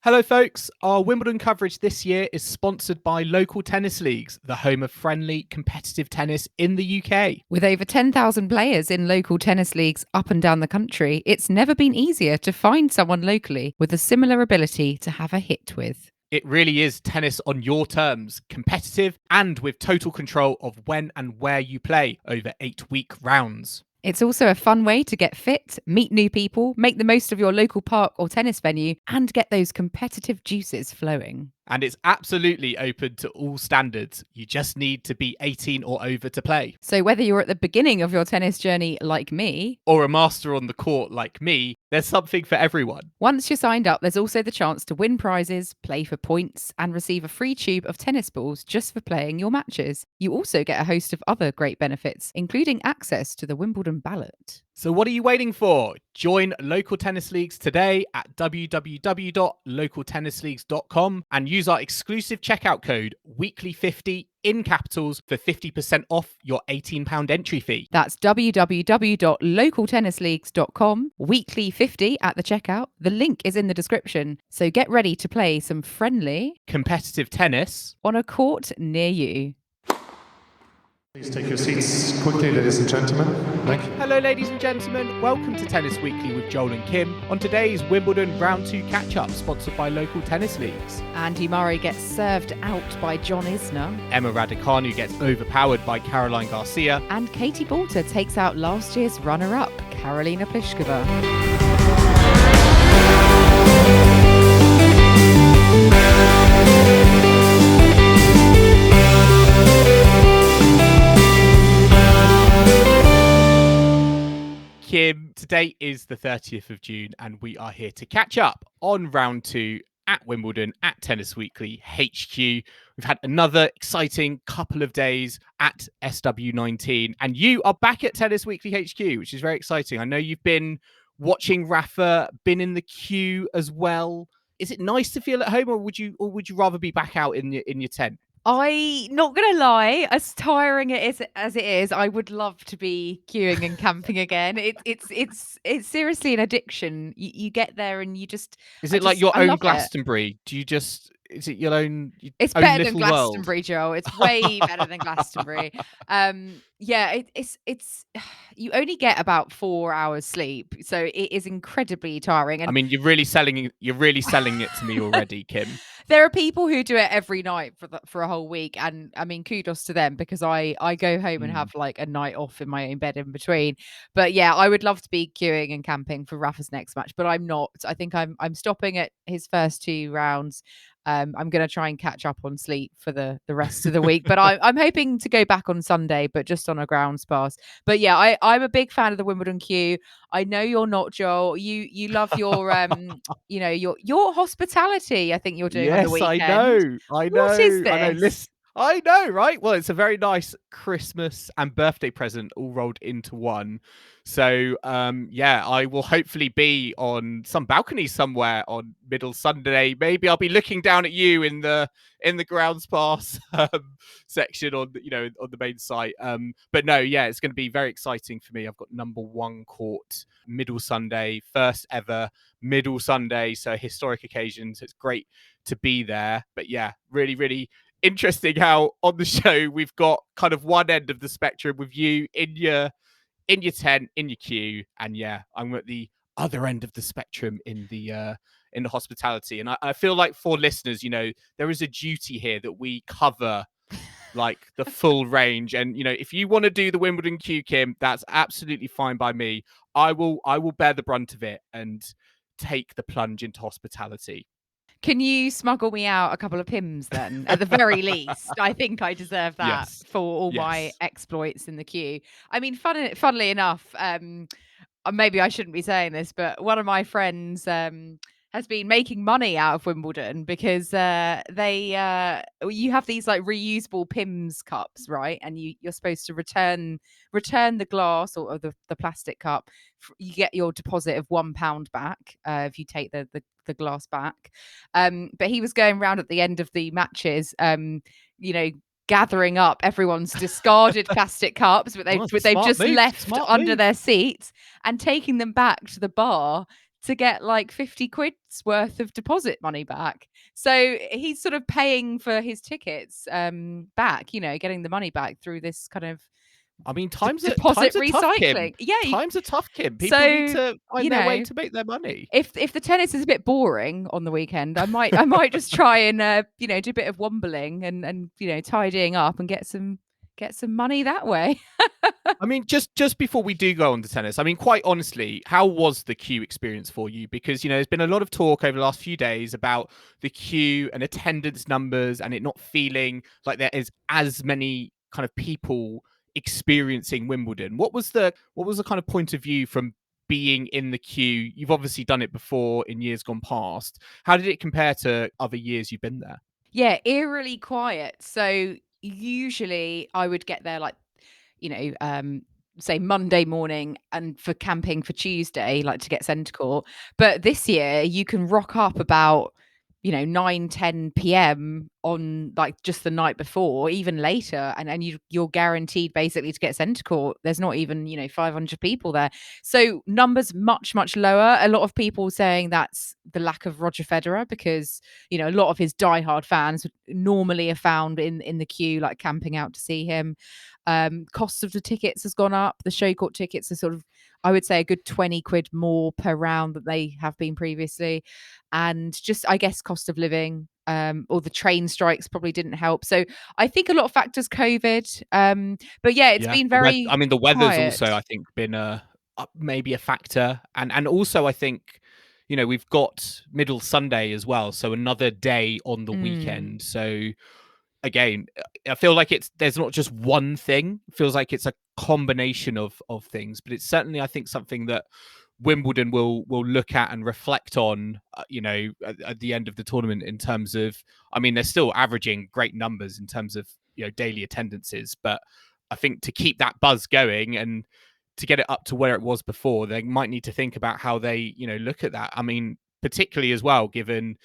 Hello folks, our Wimbledon coverage this year is sponsored by Local Tennis Leagues, the home of friendly, competitive tennis in the UK. With over 10,000 players in local tennis leagues up and down the country, it's never been easier to find someone locally with a similar ability to have a hit with. It really is tennis on your terms, competitive and with total control of when and where you play over 8-week rounds. It's also a fun way to get fit, meet new people, make the most of your local park or tennis venue, and get those competitive juices flowing. And it's absolutely open to all standards. You just need to be 18 or over to play. So whether you're at the beginning of your tennis journey like me, or a master on the court like me, there's something for everyone. Once you're signed up, there's also the chance to win prizes, play for points, and receive a free tube of tennis balls just for playing your matches. You also get a host of other great benefits, including access to the Wimbledon Ballot. So what are you waiting for? Join Local Tennis Leagues today at www.localtennisleagues.com and use our exclusive checkout code weekly50 in capitals for 50% off your £18 entry fee. That's www.localtennisleagues.com, weekly50 at the checkout. The link is in the description. So get ready to play some friendly, competitive tennis on a court near you. Please take your seats quickly, ladies and gentlemen. Thank you. Hello, ladies and gentlemen. Welcome to Tennis Weekly with Joel and Kim. On today's Wimbledon Round 2 catch-up, sponsored by Local Tennis Leagues. Andy Murray gets served out by John Isner. Emma Raducanu gets overpowered by Caroline Garcia. And Katie Boulter takes out last year's runner-up, Karolina Pliskova. Kim, today is the 30th of June and we are here to catch up on round 2 at Wimbledon at Tennis Weekly HQ. We've had another exciting couple of days at SW19 and you are back at Tennis Weekly HQ, which is very exciting. I know you've been watching Rafa, been in the queue as well. Is it nice to feel at home or would you rather be back out in your tent? Not gonna lie, as tiring as it is, I would love to be queuing and camping again. It's seriously an addiction. You get there and you just. Is it like your own Glastonbury? Do you just? Is it your own? It's own better than little Glastonbury, Joel. It's way better than Glastonbury. Yeah, it's you only get about 4 hours sleep, so it is incredibly tiring. And I mean, you're really selling it to me already, Kim. There are people who do it every night for a whole week, and I mean, kudos to them because I go home and have like a night off in my own bed in between. But yeah, I would love to be queuing and camping for Rafa's next match, but I'm not. I think I'm stopping at his first 2 rounds. I'm going to try and catch up on sleep for the rest of the week, but I'm hoping to go back on Sunday, but just on a grounds pass. But yeah, I'm a big fan of the Wimbledon Queue. I know you're not, Joel. You love your your hospitality. I think you're doing on the weekend. I know. What is this? I know, right? Well, it's a very nice Christmas and birthday present all rolled into one. So, I will hopefully be on some balcony somewhere on Middle Sunday. Maybe I'll be looking down at you in the grounds pass section on the main site. But no, yeah, it's going to be very exciting for me. I've got number 1 court Middle Sunday, first ever Middle Sunday, so historic occasion. So it's great to be there. But yeah, really, really interesting how on the show we've got kind of one end of the spectrum with you in your tent, in your queue, and yeah, I'm at the other end of the spectrum in the hospitality. And I feel like for listeners, there is a duty here that we cover like the full range. And if you want to do the Wimbledon Queue, Kim, that's absolutely fine by me. I will bear the brunt of it and take the plunge into hospitality. Can you smuggle me out a couple of Pims then? At the very least, I think I deserve that for all my exploits in the queue. I mean, funnily enough, maybe I shouldn't be saying this, but one of my friends has been making money out of Wimbledon because you have these like reusable Pims cups, right? And you're supposed to return the glass or the plastic cup. You get your deposit of £1 back if you take the glass back. But he was going around at the end of the matches, gathering up everyone's discarded plastic cups, but they've just left under their seats and taking them back to the bar to get like 50 quid's worth of deposit money back. So he's sort of paying for his tickets back, getting the money back through this kind of times deposit are tough, Kim. recycling. Yeah, times are tough, Kim. People need to find their way to make their money. If the tennis is a bit boring on the weekend, I might just try and do a bit of wombling and tidying up and get some money that way. Just before we do go on to tennis, quite honestly, how was the queue experience for you? Because, there's been a lot of talk over the last few days about the queue and attendance numbers and it not feeling like there is as many kind of people experiencing Wimbledon. What was the kind of point of view from being in the queue? You've obviously done it before in years gone past. How did it compare to other years you've been there? Yeah, eerily quiet. So usually I would get there like, say Monday morning and for camping for Tuesday, like to get centre court. But this year you can rock up about 9-10 p.m. on like just the night before, even later, and you're guaranteed basically to get centre court. There's not even 500 people there, so numbers much lower. A lot of people saying that's the lack of Roger Federer, because a lot of his diehard fans would normally are found in the queue, like camping out to see him. Cost of the tickets has gone up. The show court tickets are sort of, I would say, a good 20 quid more per round than they have been previously. And just, I guess, cost of living, or the train strikes probably didn't help. So I think a lot of factors, COVID. But yeah, it's been very the weather's quiet. Also, I think, been maybe a factor. And also, I think, we've got Middle Sunday as well. So another day on the weekend. So again, I feel like there's not just one thing. It feels like it's a combination of things, but it's certainly, I think, something that Wimbledon will look at and reflect on, at the end of the tournament, in terms of, they're still averaging great numbers in terms of, daily attendances, but I think to keep that buzz going and to get it up to where it was before, they might need to think about how they, look at that. Particularly as well, given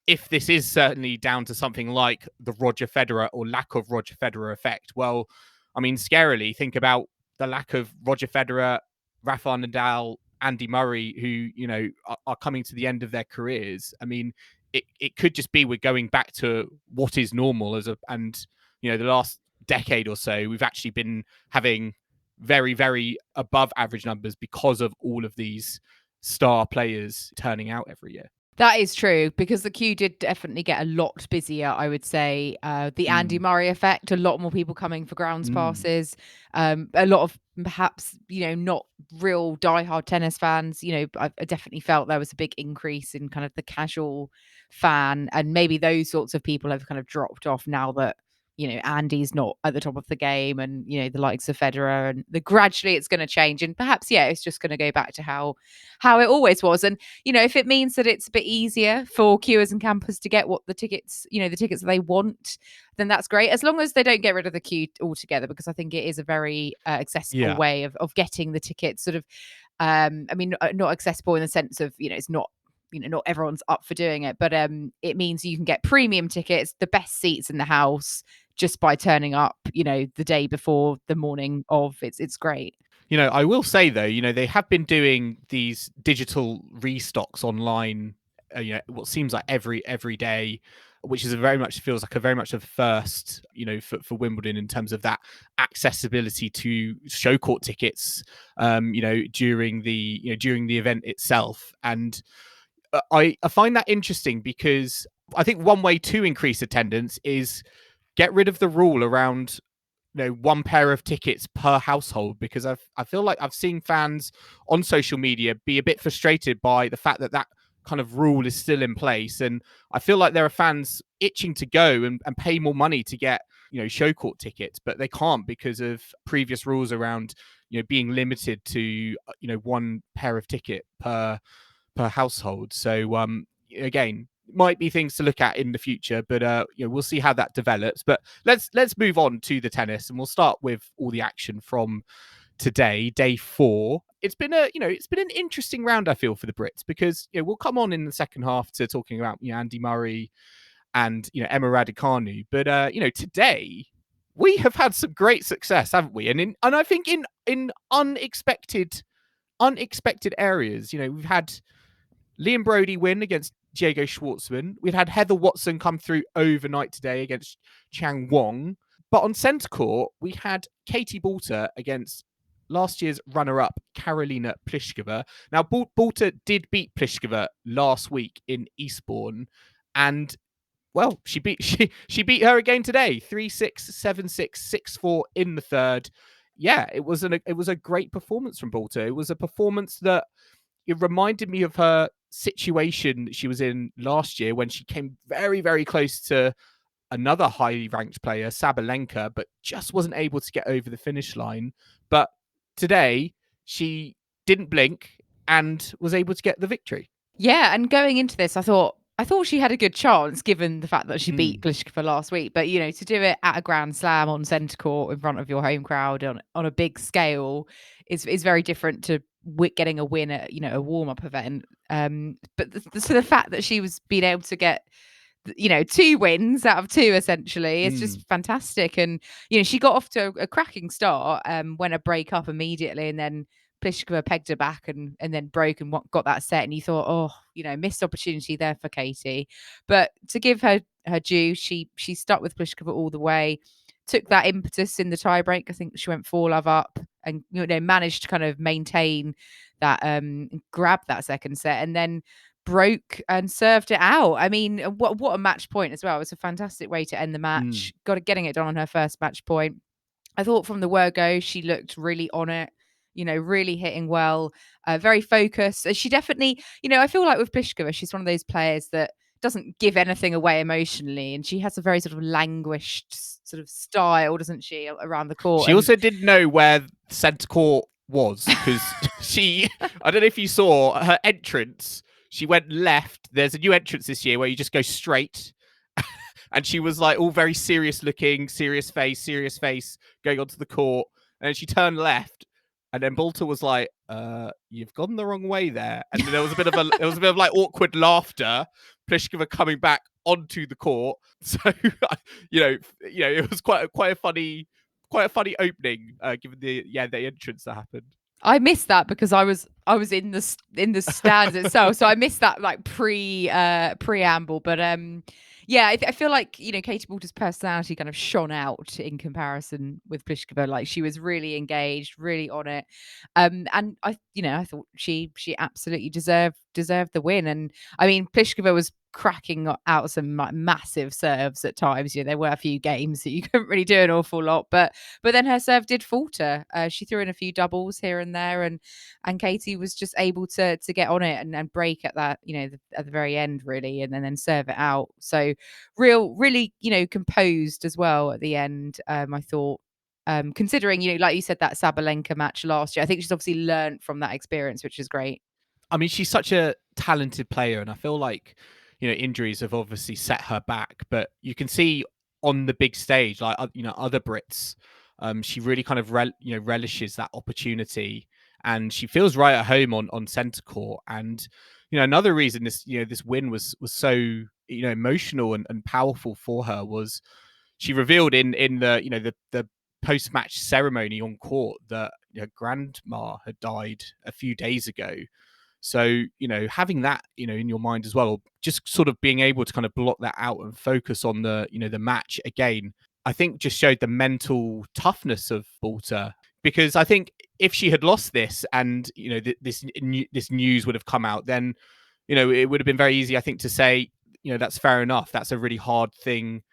if this is certainly down to something like the Roger Federer or lack of Roger Federer effect, well, scarily think about the lack of Roger Federer, Rafael Nadal, Andy Murray, who, are coming to the end of their careers. It could just be we're going back to what is normal and the last decade or so, we've actually been having very, very above average numbers because of all of these star players turning out every year. That is true, because the queue did definitely get a lot busier, I would say. The Andy Murray effect, a lot more people coming for grounds passes. A lot of perhaps, not real diehard tennis fans. I definitely felt there was a big increase in kind of the casual fan, and maybe those sorts of people have kind of dropped off now that Andy's not at the top of the game, and the likes of Federer, and gradually it's going to change, and perhaps it's just going to go back to how it always was. And if it means that it's a bit easier for queuers and campers to get what the tickets that they want, then that's great, as long as they don't get rid of the queue altogether, because I think it is a very accessible way of getting the tickets. Sort of, not accessible in the sense of it's not. Not everyone's up for doing it, but it means you can get premium tickets, the best seats in the house, just by turning up, the day before the morning of. It's great. I will say though, they have been doing these digital restocks online, what seems like every day, which is feels like a very much a first, for Wimbledon, in terms of that accessibility to show court tickets, during the event itself. And I find that interesting, because I think one way to increase attendance is get rid of the rule around one pair of tickets per household, because I feel like I've seen fans on social media be a bit frustrated by the fact that kind of rule is still in place, and I feel like there are fans itching to go and pay more money to get show court tickets, but they can't because of previous rules around being limited to one pair of ticket per household. So again, might be things to look at in the future, but we'll see how that develops. But let's move on to the tennis, and we'll start with all the action from today, day 4. It's been an interesting round, I feel, for the Brits, because we'll come on in the second half to talking about Andy Murray and Emma Raducanu, but today we have had some great success, haven't we? And I think in unexpected areas. We've had Liam Broady win against Diego Schwartzman. We've had Heather Watson come through overnight today against Chang Wong. But on centre court, we had Katie Boulter against last year's runner-up, Karolina Pliskova. Now, Boulter did beat Pliskova last week in Eastbourne, and well, she beat her again today, 3-6, 7-6, 6-4 in the third. Yeah, it was a great performance from Boulter. It was a performance that it reminded me of her situation she was in last year when she came very, very close to another highly ranked player, Sabalenka, but just wasn't able to get over the finish line. But today, she didn't blink and was able to get the victory. Yeah, and going into this, I thought she had a good chance given the fact that she beat Pliskova last week. But, you know, to do it at a Grand Slam on centre court in front of your home crowd on a big scale is very different to getting a win at, you know, a warm-up event. But the fact that she was being able to get, you know, 2 wins out of 2 essentially is just fantastic. And, you know, she got off to a cracking start, went a break up immediately, and then Pliskova pegged her back and then broke and got that set. And you thought, oh, you know, missed opportunity there for Katie. But to give her due, she stuck with Pliskova all the way, took that impetus in the tiebreak. I think she went 4-love up and, you know, managed to kind of maintain that, grab that second set, and then broke and served it out. I mean, what a match point as well. It was a fantastic way to end the match. Getting it done on her first match point. I thought from the word go, she looked really on it, you know, really hitting well, very focused. She definitely, you know, I feel like with Pliskova, she's one of those players that doesn't give anything away emotionally, and she has a very sort of languished sort of style, doesn't she, around the court. She also didn't know where centre court was, because I don't know if you saw her entrance. She went left. There's a new entrance this year where you just go straight. And she was like all very serious looking, serious face, going onto the court. And she turned left. And then Boulter was like, you've gone the wrong way there. And there was a bit of like awkward laughter. Pliskova coming back onto the court. So, you know, it was quite a funny opening, given the entrance that happened. I missed that because I was in the stands itself, so I missed that like preamble. But yeah, I feel like, you know, Katie Boulter's personality kind of shone out in comparison with Pliskova. Like, she was really engaged, really on it, and I thought she absolutely deserved the win. And I mean, Pliskova was cracking out some massive serves at times. You know, there were a few games that you couldn't really do an awful lot, but then her serve did falter. She threw in a few doubles here and there, and Katie was just able to get on it and break at that, you know, at the very end really, and then serve it out. So really, you know, composed as well at the end. I thought, considering, you know, like you said, that Sabalenka match last year, I think she's obviously learned from that experience, which is great. I mean, she's such a talented player, and I feel like, you know, injuries have obviously set her back, but you can see on the big stage, like, you know, other Brits, she really kind of relishes that opportunity, and she feels right at home on centre court. And, you know, another reason this win was so, you know, emotional and powerful for her was she revealed in the post-match ceremony on court that her grandma had died a few days ago. So, you know, having that, you know, in your mind as well, just sort of being able to kind of block that out and focus on the, you know, the match again, I think just showed the mental toughness of Boulter. Because I think if she had lost this and, you know, this news would have come out, then, you know, it would have been very easy, I think, to say, you know, that's fair enough. That's a really hard thing,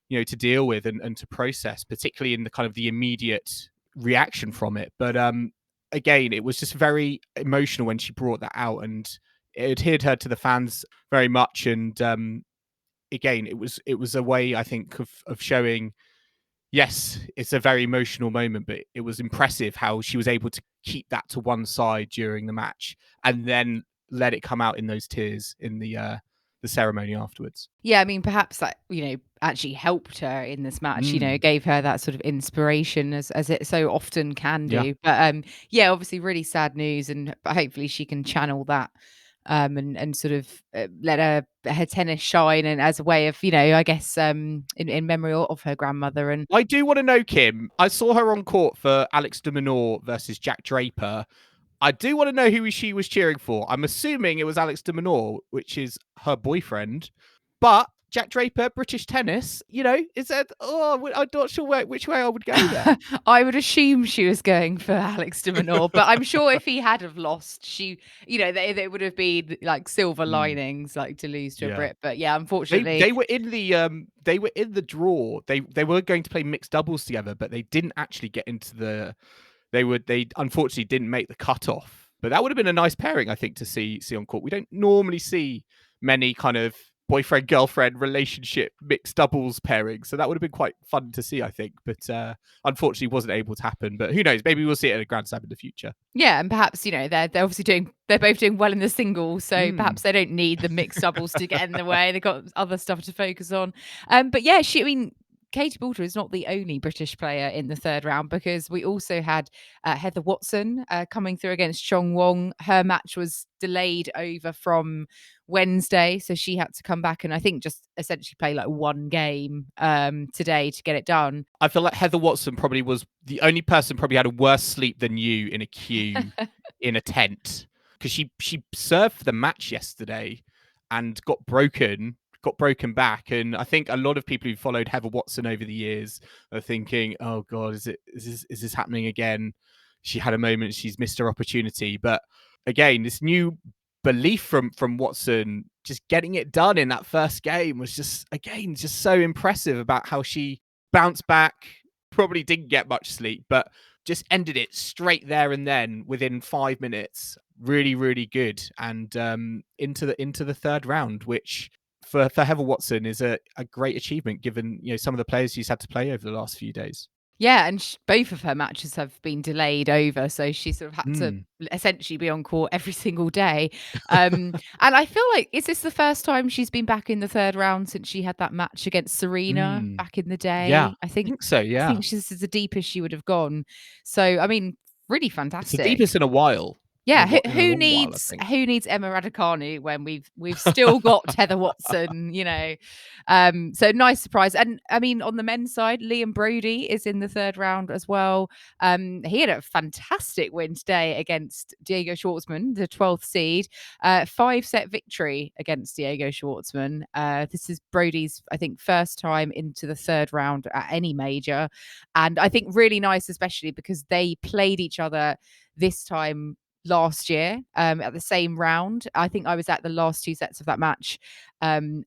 you know, to deal with and to process, particularly in the kind of the immediate reaction from it. But again, it was just very emotional when she brought that out, and it adhered her to the fans very much. And again, it was a way, I think, of showing, yes, it's a very emotional moment, but it was impressive how she was able to keep that to one side during the match and then let it come out in those tears in the ceremony afterwards. Yeah, I mean, perhaps that, you know, actually helped her in this match, you know, gave her that sort of inspiration as it so often can do. Yeah. But yeah, obviously really sad news, and hopefully she can channel that and sort of let her tennis shine, and as a way of, you know, I guess in memory of her grandmother. And I do want to know, Kim, I saw her on court for Alex de Minaur versus Jack Draper. I do want to know who she was cheering for. I'm assuming it was Alex de Minaur, which is her boyfriend. But Jack Draper, British tennis, is that? Oh, I'm not sure which way I would go there. I would assume she was going for Alex de Minaur, but I'm sure if he had have lost, they would have been like silver linings, like to lose to a Brit. But yeah, unfortunately, they were in the draw. They were going to play mixed doubles together, but they didn't actually get into the. They unfortunately didn't make the cutoff. But that would have been a nice pairing, I think, to see on court. We don't normally see many kind of boyfriend-girlfriend relationship mixed doubles pairing, so that would have been quite fun to see, I think, but unfortunately wasn't able to happen. But who knows, maybe we'll see it at a Grand Slam in the future. Yeah, and perhaps they're obviously they're both doing well in the singles, so perhaps they don't need the mixed doubles to get in the way. They've got other stuff to focus on. But yeah, Katie Boulter is not the only British player in the third round, because we also had Heather Watson coming through against Chong Wong. Her match was delayed over from Wednesday, so she had to come back and I think just essentially play like one game today to get it done. I feel like Heather Watson probably was the only person probably had a worse sleep than you in a queue in a tent, because she served for the match yesterday and got broken back. And I think a lot of people who followed Heather Watson over the years are thinking, oh God, is this happening again? She had a moment, she's missed her opportunity. But again, this new belief from Watson, just getting it done in that first game was just so impressive about how she bounced back, probably didn't get much sleep, but just ended it straight there and then within 5 minutes. Really, really good. And into the third round, which for Heather Watson is a great achievement given some of the players she's had to play over the last few days. Yeah, and both of her matches have been delayed over, so she sort of had to essentially be on court every single day. And I feel like, is this the first time she's been back in the third round since she had that match against Serena back in the day? Yeah, I think so. Yeah, I think this is the deepest she would have gone. So I mean, really fantastic. It's the deepest in a while. Yeah, who needs Emma Raducanu when we've still got Heather Watson, So nice surprise. And I mean, on the men's side, Liam Broady is in the third round as well. He had a fantastic win today against Diego Schwartzman, the 12th seed, 5-set victory against Diego Schwartzman. This is Broady's, I think, first time into the third round at any major, and I think really nice, especially because they played each other this time last year at the same round. I think I was at the last two sets of that match, and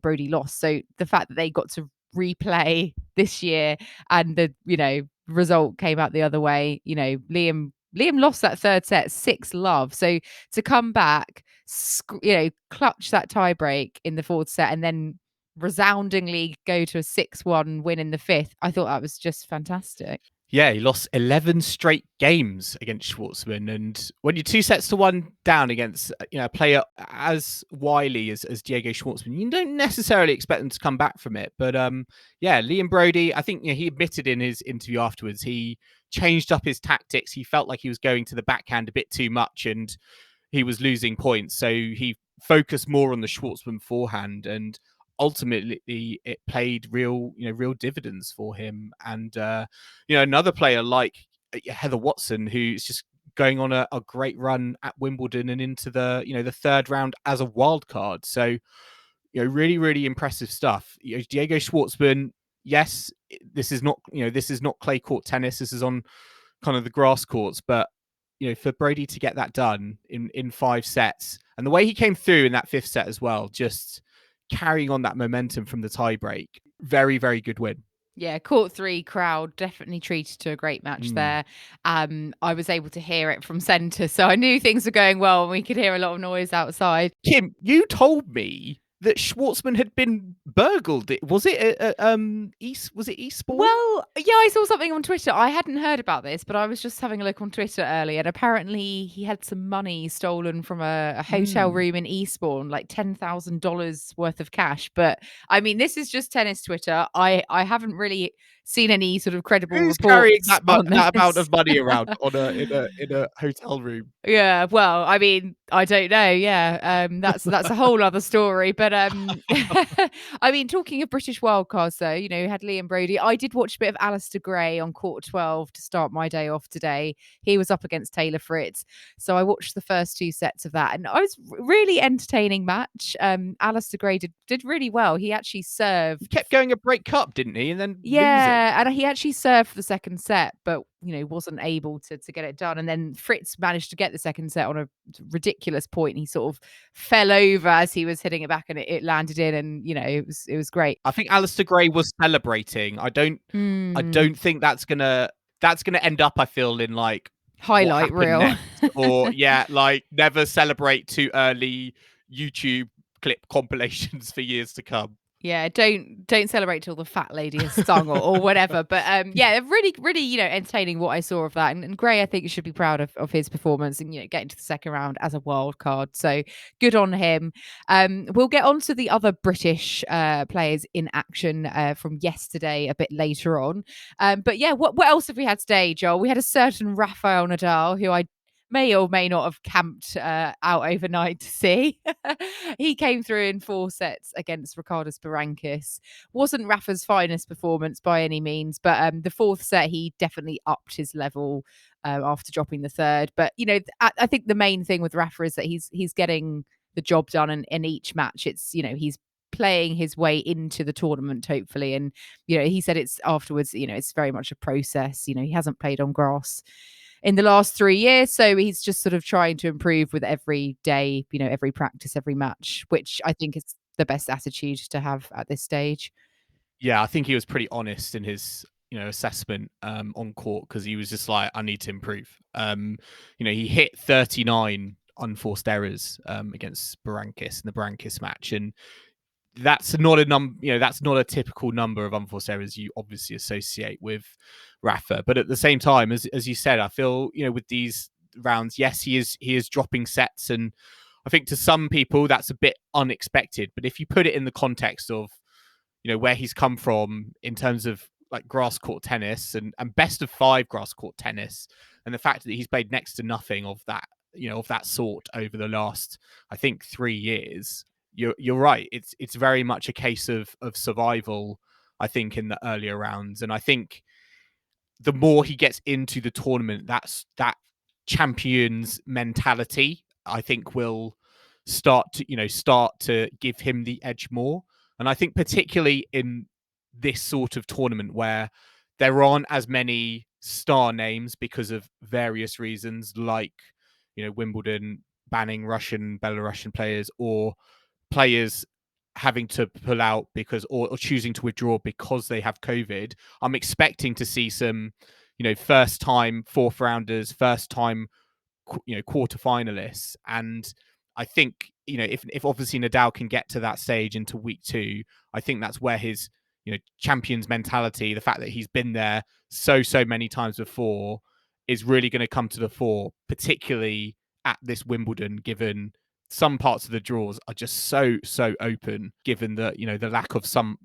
Broady lost. So the fact that they got to replay this year and the result came out the other way. Liam lost that third set 6-love. So to come back, clutch that tie break in the fourth set and then resoundingly go to a 6-1 win in the fifth, I thought that was just fantastic. Yeah, he lost 11 straight games against Schwartzman. And when you're 2-1 down against a player as wily as Diego Schwartzman, you don't necessarily expect them to come back from it. But Liam Broady, I think he admitted in his interview afterwards, he changed up his tactics. He felt like he was going to the backhand a bit too much and he was losing points. So he focused more on the Schwartzman forehand, and ultimately it played real dividends for him. And another player like Heather Watson, who's just going on a great run at Wimbledon and into the the third round as a wild card. So really, really impressive stuff. Diego Schwartzman, yes, this is not clay court tennis, this is on kind of the grass courts, but for Broady to get that done in 5 sets, and the way he came through in that 5th set as well, just carrying on that momentum from the tie break. Very, very good win. Yeah, court 3 crowd definitely treated to a great match there. I was able to hear it from centre, so I knew things were going well and we could hear a lot of noise outside. Kim, you told me that Schwartzman had been burgled. Was it Eastbourne? Well, yeah, I saw something on Twitter. I hadn't heard about this, but I was just having a look on Twitter earlier, and apparently he had some money stolen from a hotel room in Eastbourne, like $10,000 worth of cash. But I mean, this is just tennis Twitter. I haven't really seen any sort of credible Who's reports carrying that on amount this. of money around in a hotel room? Yeah, well, I mean, I don't know. Yeah, that's a whole other story. But I mean, talking of British wildcards, though, you know, we had Liam Broady. I did watch a bit of Alistair Gray on court 12 to start my day off today. He was up against Taylor Fritz, so I watched the first 2 sets of that, and I was really entertaining match. Alistair Gray did really well. He actually served. He kept going a break cup, didn't he? And then Yeah, losing. and he actually served for the second set, but you know, wasn't able to get it done. And then Fritz managed to get the second set on a ridiculous point. He sort of fell over as he was hitting it back, and it landed in. And you know, it was great. I think Alistair Gray was celebrating. I don't think that's gonna end up, I feel, in like highlight reel next. Or yeah, like never celebrate too early YouTube clip compilations for years to come. Yeah, don't celebrate till the fat lady has sung or whatever. But yeah, really, you know, entertaining what I saw of that. And Gray, I think, should be proud of his performance and, you know, getting to the second round as a wild card. So good on him. We'll get on to the other British players in action from yesterday a bit later on. But yeah, what else have we had today, Joel? We had a certain Rafael Nadal, who I may or may not have camped out overnight to see. He came through in 4 sets against Ricardas Berankis. Wasn't Rafa's finest performance by any means, but the 4th set he definitely upped his level after dropping the 3rd. But you know, I think the main thing with Rafa is that he's getting the job done in each match. It's, you know, he's playing his way into the tournament, hopefully. And you know, he said it's afterwards, you know, it's very much a process. You know, he hasn't played on grass in the last 3 years, so he's just sort of trying to improve with every day, you know, every practice, every match, which I think is the best attitude to have at this stage. Yeah, I think he was pretty honest in his, you know, assessment on court, because he was just like, I need to improve. You know, he hit 39 unforced errors against Berankis in the Berankis match, and that's not that's not a typical number of unforced errors you obviously associate with Rafa. But at the same time, as you said, I feel, you know, with these rounds, yes, he is dropping sets, and I think to some people that's a bit unexpected. But if you put it in the context of, you know, where he's come from in terms of like grass court tennis and best of 5 grass court tennis, and the fact that he's played next to nothing of that, you know, of that sort over the last, I think, 3 years. You're right. It's very much a case of survival, I think, in the earlier rounds. And I think the more he gets into the tournament, that champion's mentality, I think, will start to give him the edge more. And I think particularly in this sort of tournament where there aren't as many star names because of various reasons, like, you know, Wimbledon banning Belarusian players, or players having to pull out because or choosing to withdraw because they have COVID. I'm expecting to see some, you know, first time 4th rounders, first time, you know, quarter finalists. And I think, you know, if obviously Nadal can get to that stage into week 2, I think that's where his, you know, champion's mentality, the fact that he's been there so many times before, is really going to come to the fore, particularly at this Wimbledon, given some parts of the draws are just so open, given that, you know, the lack of some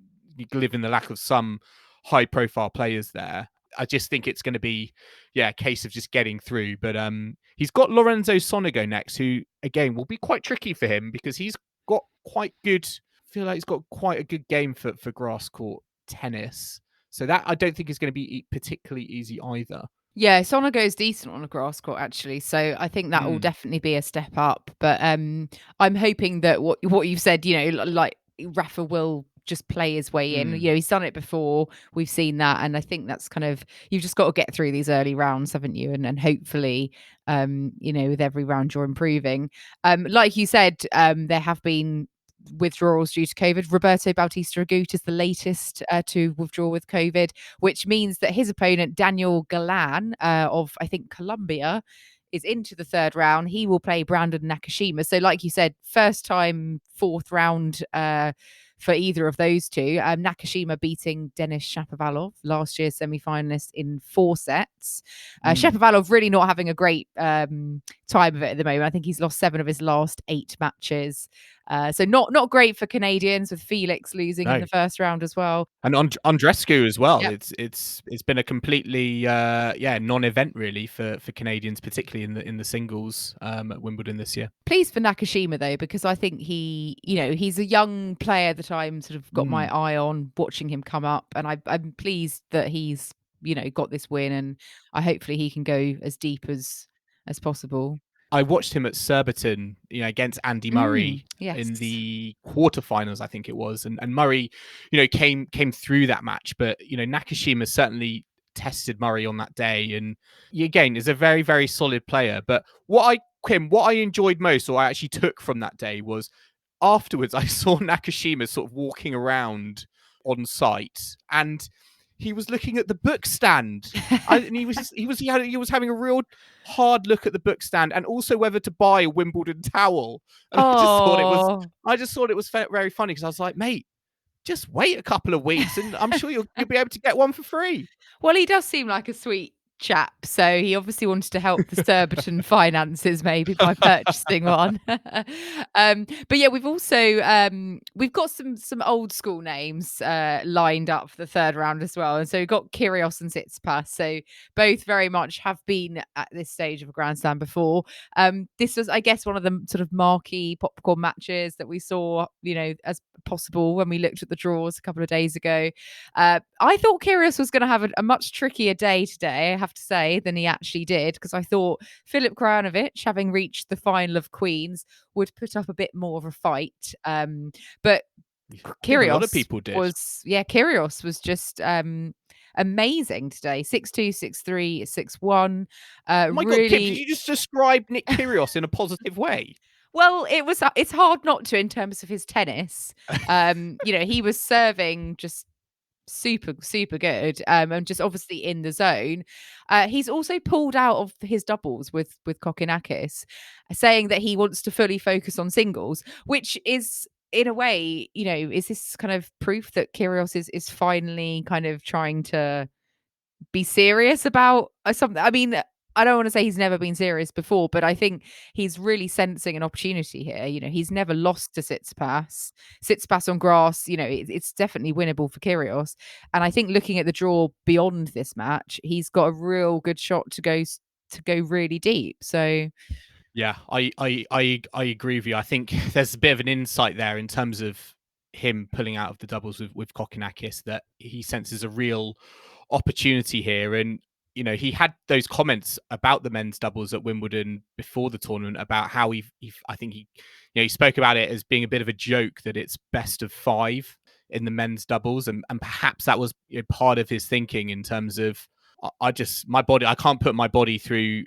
high profile players there. I just think it's going to be, a case of just getting through. But he's got Lorenzo Sonego next, who again will be quite tricky for him because he's got quite good. I feel like he's got quite a good game for grass court tennis. So that I don't think is going to be particularly easy either. Yeah, Sonego is decent on a grass court, actually. So I think that will definitely be a step up. But I'm hoping that what you've said, you know, like Rafa will just play his way in. You know, he's done it before. We've seen that. And I think that's kind of, you've just got to get through these early rounds, haven't you? And hopefully, you know, with every round you're improving. Like you said, there have been withdrawals due to COVID. Roberto Bautista Agut is the latest to withdraw with COVID, which means that his opponent, Daniel Galan of, I think, Colombia, is into the 3rd round. He will play Brandon Nakashima. So like you said, first time 4th round for either of those two. Nakashima beating Denis Shapovalov, last year's semi-finalist, in 4 sets. Shapovalov really not having a great time of it at the moment. I think he's lost 7 of his last 8 matches. So not great for Canadians, with Felix losing in the first round as well, and Andreescu as well. Yep. It's been a completely non-event really for Canadians, particularly in the singles at Wimbledon this year. Pleased for Nakashima though, because I think he's a young player that I'm sort of got my eye on, watching him come up, and I'm pleased that he's got this win, and hopefully he can go as deep as possible. I watched him at Surbiton, against Andy Murray in the quarterfinals, I think it was, and Murray, came through that match, but Nakashima certainly tested Murray on that day, and again is a very, very solid player. But what I enjoyed most, or I actually took from that day, was afterwards I saw Nakashima sort of walking around on site, and he was looking at the book stand, and he was having a real hard look at the book stand, and also whether to buy a Wimbledon towel. And I just thought it was very funny, because I was like, mate, just wait a couple of weeks, and I'm sure you'll be able to get one for free. Well, he does seem like a sweet chap, so he obviously wanted to help the Surbiton finances maybe by purchasing one. But yeah, we've also we've got some old school names lined up for the third round as well, and so we've got Kyrgios and Tsitsipas, so both very much have been at this stage of a Grand Slam before. This was, I guess, one of the sort of marquee popcorn matches that we saw, as possible when we looked at the draws a couple of days ago. I thought Kyrgios was going to have a much trickier day today, I have to say, than he actually did, because I thought Filip Krajinović, having reached the final of Queens, would put up a bit more of a fight. But Kyrgios, a lot of people did. Kyrgios was just amazing today. 6-2, 6-3, 6-1. Oh my God, Kim, did you just describe Nick Kyrgios in a positive way? Well, it's hard not to in terms of his tennis. He was serving just super, super good, and just obviously in the zone. He's also pulled out of his doubles with Kokkinakis, saying that he wants to fully focus on singles, which is, in a way, is this kind of proof that Kyrgios is finally kind of trying to be serious about something? I mean, I don't want to say he's never been serious before, but I think he's really sensing an opportunity here. He's never lost to Tsitsipas. Tsitsipas on grass, it's definitely winnable for Kyrgios. And I think looking at the draw beyond this match, he's got a real good shot to go really deep. So yeah, I agree with you. I think there's a bit of an insight there in terms of him pulling out of the doubles with Kokkinakis, that he senses a real opportunity here. And he had those comments about the men's doubles at Wimbledon before the tournament, about how he spoke about it as being a bit of a joke that it's best of 5 in the men's doubles, and perhaps that was part of his thinking in terms of I can't put my body through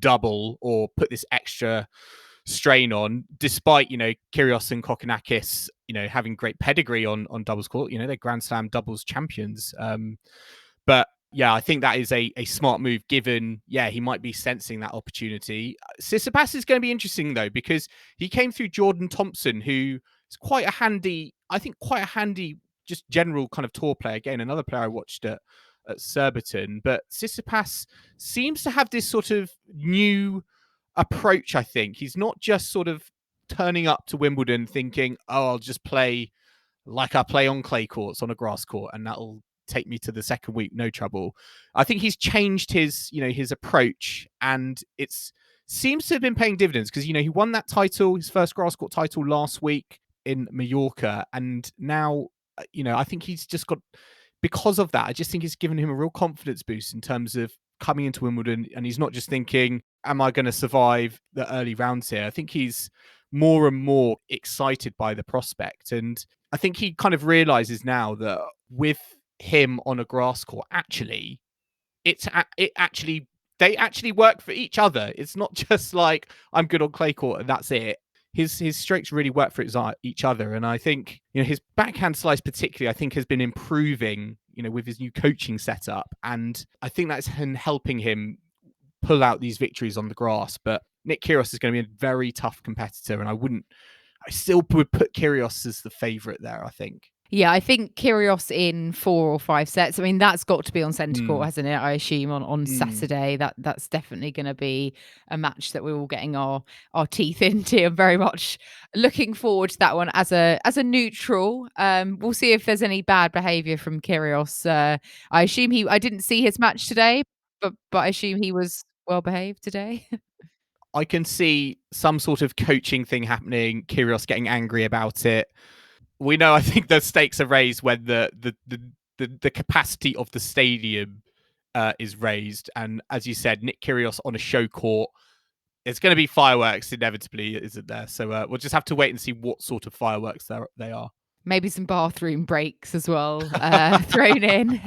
double or put this extra strain on, despite Kyrgios and Kokkinakis having great pedigree on doubles court. They're Grand Slam doubles champions. But yeah, I think that is a smart move, given, he might be sensing that opportunity. Tsitsipas is going to be interesting, though, because he came through Jordan Thompson, who is quite a handy just general kind of tour player. Again, another player I watched at Surbiton. But Tsitsipas seems to have this sort of new approach, I think. He's not just sort of turning up to Wimbledon thinking, I'll just play like I play on clay courts on a grass court, and that'll take me to the second week, no trouble. I think he's changed his approach, and it seems to have been paying dividends, because he won that title, his first grass court title, last week in Mallorca, and now I think he's just got, because of that, I just think it's given him a real confidence boost in terms of coming into Wimbledon, and he's not just thinking, am I going to survive the early rounds here? I think he's more and more excited by the prospect, and I think he kind of realizes now that with him on a grass court, actually, they actually work for each other. It's not just like I'm good on clay court and that's it. His strokes really work for each other, and I think his backhand slice particularly, I think, has been improving with his new coaching setup, and I think that's helping him pull out these victories on the grass. But Nick Kyrgios is going to be a very tough competitor, and I wouldn't I still would put Kyrgios as the favourite there, I think. Yeah, I think Kyrgios in 4 or 5 sets. I mean, that's got to be on centre court, hasn't it? I assume on Saturday. That's definitely going to be a match that we're all getting our teeth into. I'm very much looking forward to that one as a neutral. We'll see if there's any bad behaviour from Kyrgios. I assume I didn't see his match today, but I assume he was well behaved today. I can see some sort of coaching thing happening. Kyrgios getting angry about it. We know, I think the stakes are raised when the capacity of the stadium is raised. And as you said, Nick Kyrgios on a show court, it's going to be fireworks inevitably, isn't there? So we'll just have to wait and see what sort of fireworks they are. Maybe some bathroom breaks as well thrown in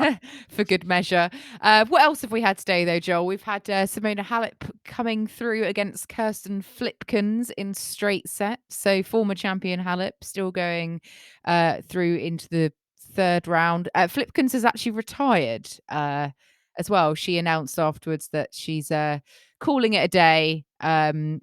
for good measure. What else have we had today, though, Joel? We've had Simona Halep coming through against Kirsten Flipkins in straight sets. So former champion Halep still going through into the third round. Flipkins has actually retired as well. She announced afterwards that she's calling it a day. And,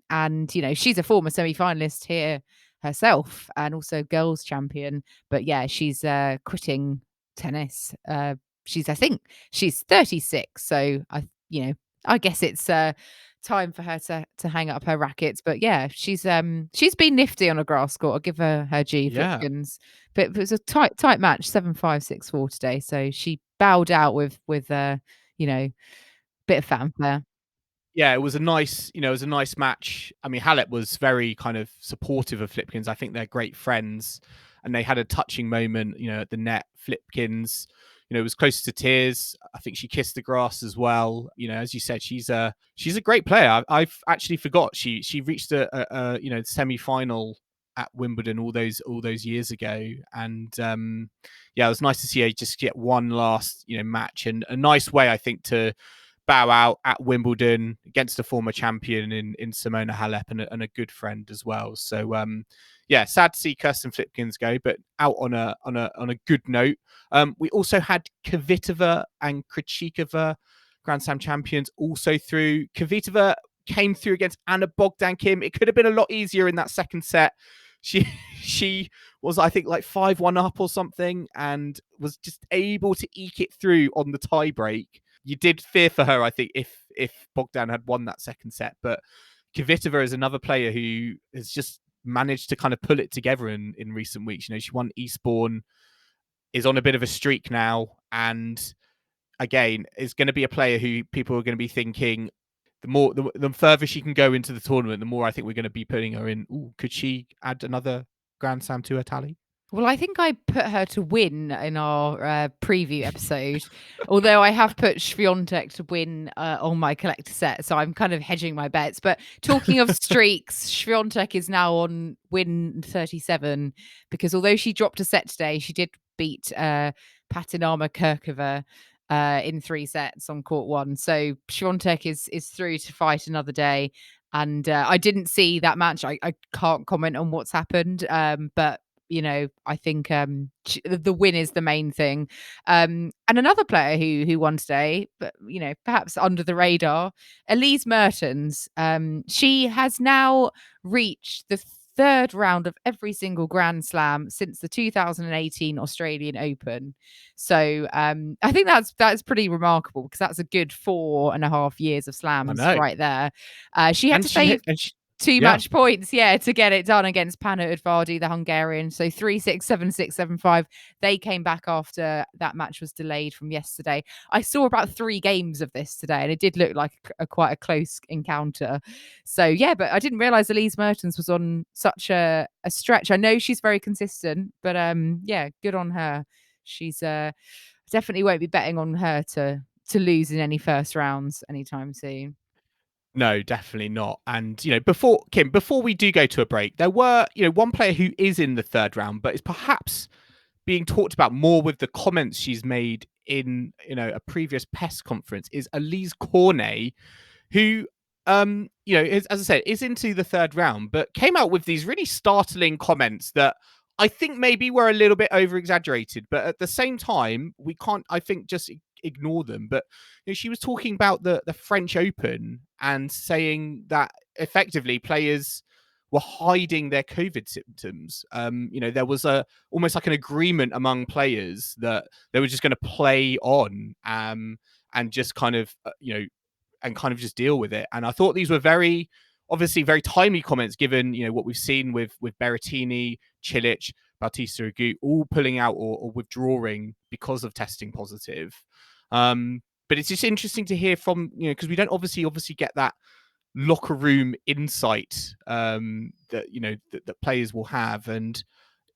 she's a former semi-finalist here herself and also girls champion, but yeah, she's quitting tennis. I think she's 36, so I guess it's time for her to hang up her rackets. But yeah, she's been nifty on a grass court. I'll give her G. Flipkins. But it was a tight match, 7-5, 6-4 today, so she bowed out with bit of fanfare. Yeah, it was a nice match. I mean, Halep was very kind of supportive of Flipkins. I think they're great friends, and they had a touching moment, at the net. Flipkins, was close to tears. I think she kissed the grass as well. As you said, she's a great player. I've actually forgot she reached a semi-final at Wimbledon all those years ago, and it was nice to see her just get one last match, and a nice way, I think, to bow out at Wimbledon against a former champion in Simona Halep and a good friend as well. So sad to see Kirsten Flipkins go, but out on a good note. We also had Kvitova and Krejcikova, Grand Slam champions, also through. Kvitova came through against Anna Bogdan-Kim. It could have been a lot easier in that second set. She was, I think, like 5-1 up or something, and was just able to eke it through on the tie break. You did fear for her, I think, if Bogdan had won that second set. But Kvitova is another player who has just managed to kind of pull it together in recent weeks. She won Eastbourne, is on a bit of a streak now, and again, is going to be a player who people are going to be thinking the further she can go into the tournament, the more I think we're going to be putting her in. Ooh, could she add another Grand Slam to her tally? Well, I think I put her to win in our preview episode, although I have put Swiatek to win on my collector set, so I'm kind of hedging my bets. But talking of streaks, Swiatek is now on win 37, because although she dropped a set today, she did beat Patinama Kirkova in 3 sets on court 1. So Swiatek is through to fight another day. And I didn't see that match. I can't comment on what's happened, but I think the win is the main thing. And another player who won today, but perhaps under the radar, Elise Mertens. She has now reached the third round of every single Grand Slam since the 2018 Australian Open. So I think that's pretty remarkable, because that's a good 4.5 years of slams right there. She had to save 2 match points, to get it done against Panna Udvardy, the Hungarian. So 3-6, 7-6, 7-5. They came back after that match was delayed from yesterday. I saw about 3 games of this today, and it did look like quite a close encounter. So but I didn't realise Elise Mertens was on such a stretch. I know she's very consistent, but good on her. She's definitely won't be betting on her to lose in any first rounds anytime soon. No, definitely not. And, before we do go to a break, there were, one player who is in the third round, but is perhaps being talked about more with the comments she's made in, a previous press conference, is Elise Corney, who, as I said, is into the third round, but came out with these really startling comments that I think maybe were a little bit over exaggerated, but at the same time, we can't, I think, just ignore them. But she was talking about the French Open and saying that effectively players were hiding their COVID symptoms. There was almost like an agreement among players that they were just going to play on and just kind of, and kind of just deal with it. And I thought these were obviously very timely comments, given what we've seen with Berrettini, Cilic, Bautista Agut all pulling out or withdrawing because of testing positive. But it's just interesting to hear from because we don't obviously get that locker room insight that players will have, and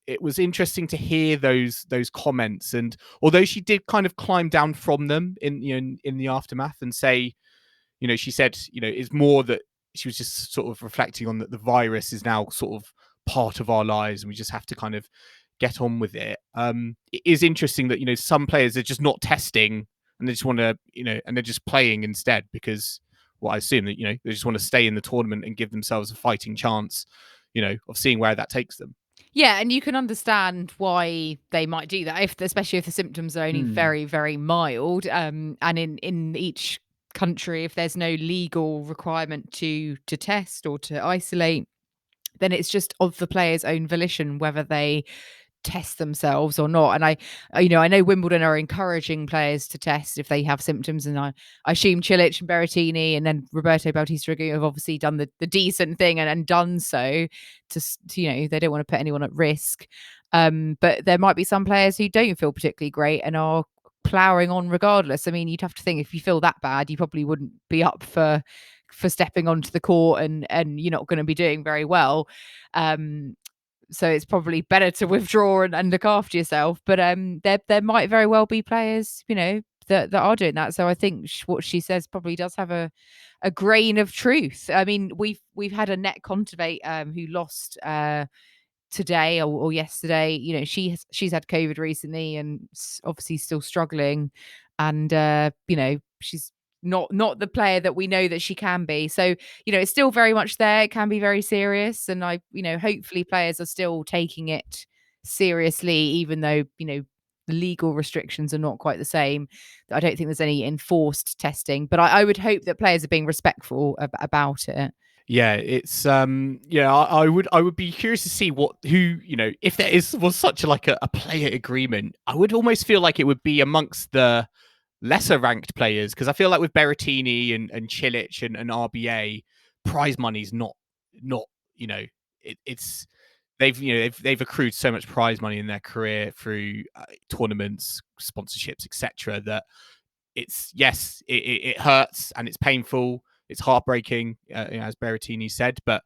it was interesting to hear those comments. And although she did kind of climb down from them in the aftermath and say, she said, it's more that she was just sort of reflecting on that the virus is now sort of part of our lives and we just have to kind of get on with it. It is interesting that, some players are just not testing and they just want to, and they're just playing instead because, I assume that, they just want to stay in the tournament and give themselves a fighting chance, of seeing where that takes them. Yeah, and you can understand why they might do that, especially if the symptoms are only very, very mild. And in each country, if there's no legal requirement to test or to isolate, then it's just of the player's own volition whether they test themselves or not. And I know Wimbledon are encouraging players to test if they have symptoms, and I assume Cilic and Berrettini and then Roberto Bautista Agut have obviously done the decent thing and done so to they don't want to put anyone at risk. But there might be some players who don't feel particularly great and are ploughing on regardless. I mean, you'd have to think if you feel that bad, you probably wouldn't be up for stepping onto the court, and you're not going to be doing very well. So it's probably better to withdraw and look after yourself. But there might very well be players, that are doing that. So I think what she says probably does have a grain of truth. I mean, we've had Annette Kontaveit who lost today or yesterday. She's had COVID recently and obviously still struggling, and she's not the player that we know that she can be. So, it's still very much there. It can be very serious. And hopefully players are still taking it seriously, even though, the legal restrictions are not quite the same. I don't think there's any enforced testing, but I would hope that players are being respectful about it. Yeah, it's I would be curious to see if there was such a player agreement. I would almost feel like it would be amongst the lesser ranked players, because I feel like with Berrettini and Cilic and RBA, prize money's not it's they've accrued so much prize money in their career through tournaments, sponsorships, etc. that it hurts and it's painful, it's heartbreaking, as Berrettini said, but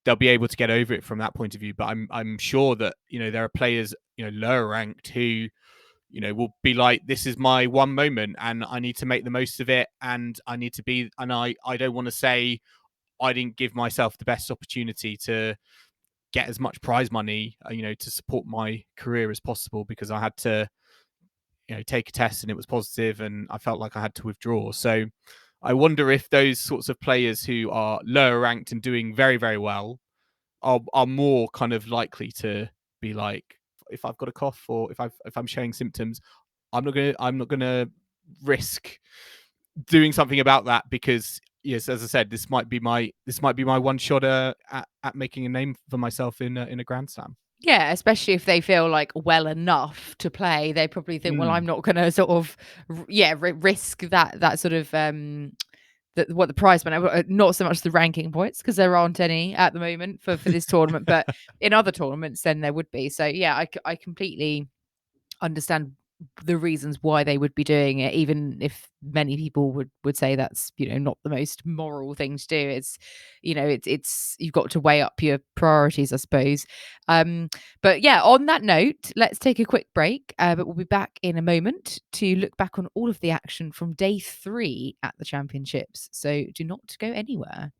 they'll be able to get over it from that point of view. But I'm sure that there are players lower ranked who will be like, this is my one moment and I need to make the most of it, and I need to be, and I don't want to say I didn't give myself the best opportunity to get as much prize money, to support my career as possible, because I had to, take a test and it was positive and I felt like I had to withdraw. So I wonder if those sorts of players who are lower ranked and doing very, very well are more kind of likely to be like, if I've got a cough or if I'm showing symptoms, I'm not gonna risk doing something about that, because yes, as I said, this might be my one shot at making a name for myself in a Grand Slam. Yeah, especially if they feel like well enough to play, they probably think, well, I'm not going to sort of risk that sort of what the prize money, not so much the ranking points, because there aren't any at the moment for this tournament, but in other tournaments then there would be. So yeah, I completely understand the reasons why they would be doing it, even if many people would say that's not the most moral thing to do. It's it's you've got to weigh up your priorities, I suppose. But yeah, on that note, let's take a quick break, but we'll be back in a moment to look back on all of the action from day 3 at the championships, so do not go anywhere.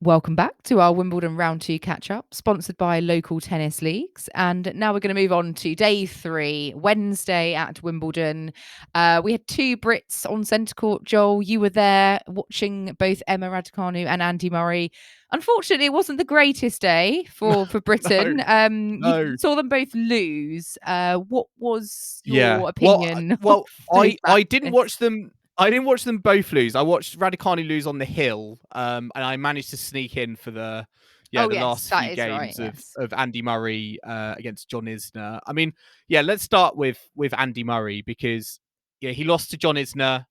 Welcome back to our Wimbledon Round 2 catch-up, sponsored by local tennis leagues. And now we're going to move on to day 3, Wednesday at Wimbledon. We had 2 Brits on centre court. Joel, you were there watching both Emma Raducanu and Andy Murray. Unfortunately, it wasn't the greatest day for Britain. No. You saw them both lose. What was your opinion? Well, I didn't watch them. I didn't watch them both lose. I watched Raducanu lose on the hill, and I managed to sneak in for the last few games of Andy Murray against John Isner. I mean, let's start with Andy Murray, because he lost to John Isner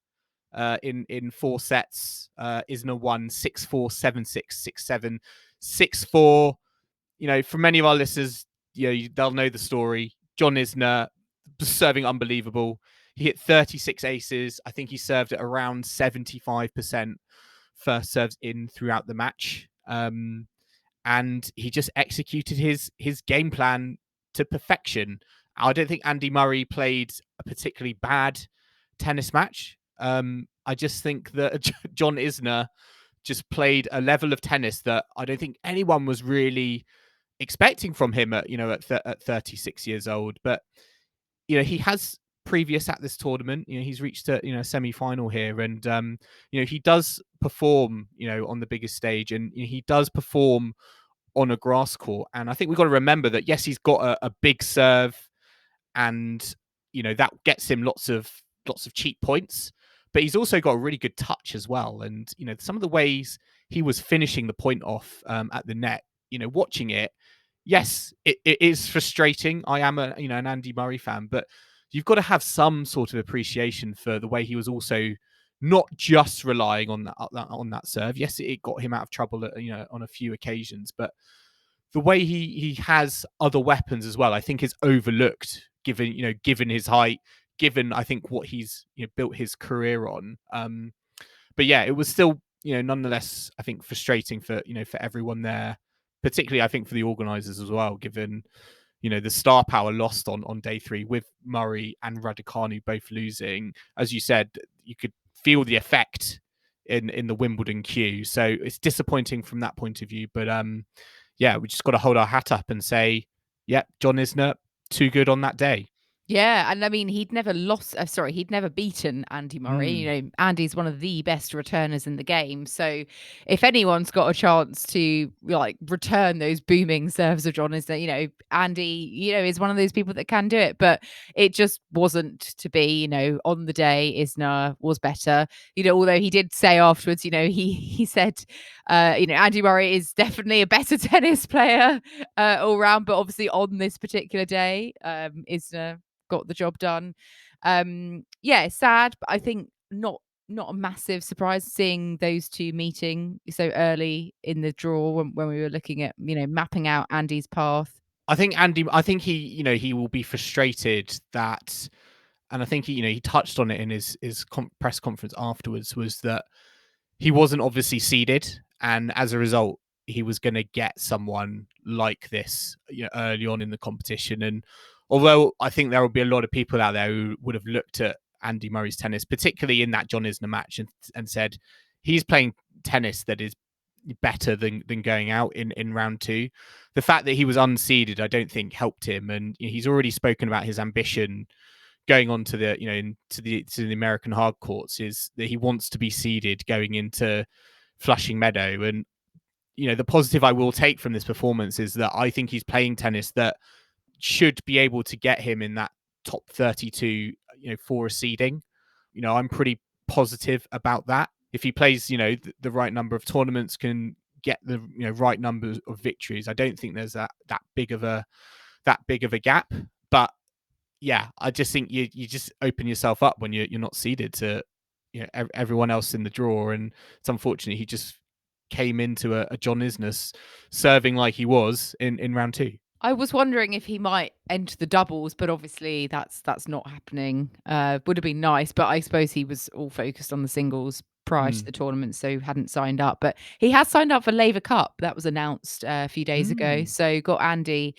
in 4 sets. Isner won 6-4, 7-6, 6-7, 6-4. For many of our listeners, they'll know the story. John Isner serving unbelievable. He hit 36 aces. I think he served at around 75% first serves in throughout the match. And he just executed his game plan to perfection. I don't think Andy Murray played a particularly bad tennis match. I just think that John Isner just played a level of tennis that I don't think anyone was really expecting from him at 36 years old. But he has previous at this tournament. He's reached a semi-final here, and he does perform on the biggest stage, and he does perform on a grass court. And I think we've got to remember that, yes, he's got a big serve, and that gets him lots of cheap points, but he's also got a really good touch as well. And some of the ways he was finishing the point off at the net, watching it, yes, it is frustrating. I am an Andy Murray fan, but you've got to have some sort of appreciation for the way he was also not just relying on that serve. Yes, it got him out of trouble on a few occasions, but the way he has other weapons as well, I think, is overlooked given his height, given I think what he's built his career on. But it was still nonetheless, I think, frustrating for everyone there, particularly I think for the organisers as well, given the star power lost on day 3 with Murray and Raducanu both losing. As you said, you could feel the effect in the Wimbledon queue. So it's disappointing from that point of view. But we just got to hold our hat up and say, John Isner, too good on that day. Yeah, and I mean, he'd never beaten Andy Murray. Andy's one of the best returners in the game. So if anyone's got a chance to return those booming serves of John Isner, Andy, is one of those people that can do it. But it just wasn't to be. On the day, Isner was better. Although he did say afterwards, he said, Andy Murray is definitely a better tennis player all round, but obviously on this particular day, Isner got the job done. Sad, but I think not a massive surprise seeing those two meeting so early in the draw when we were looking at mapping out Andy's path. I think he he will be frustrated that, and I think he touched on it in his press conference afterwards, was that he wasn't obviously seeded, and as a result he was going to get someone like this early on in the competition. And although I think there will be a lot of people out there who would have looked at Andy Murray's tennis, particularly in that John Isner match, and said he's playing tennis that is better than going out in round 2. The fact that he was unseeded, I don't think helped him, and he's already spoken about his ambition going on to the to the American hard courts, is that he wants to be seeded going into Flushing Meadow. And the positive I will take from this performance is that I think he's playing tennis that should be able to get him in that top 32 for a seeding. I'm pretty positive about that. If he plays the right number of tournaments, can get the right number of victories, I don't think there's that big of a gap. But I just think you just open yourself up when you're not seeded to everyone else in the draw. And it's unfortunate he just came into a John Isner serving like he was in round 2. I was wondering if he might enter the doubles, but obviously that's not happening. Would have been nice, but I suppose he was all focused on the singles prior to the tournament, so hadn't signed up. But he has signed up for Laver Cup. That was announced a few days ago. So got Andy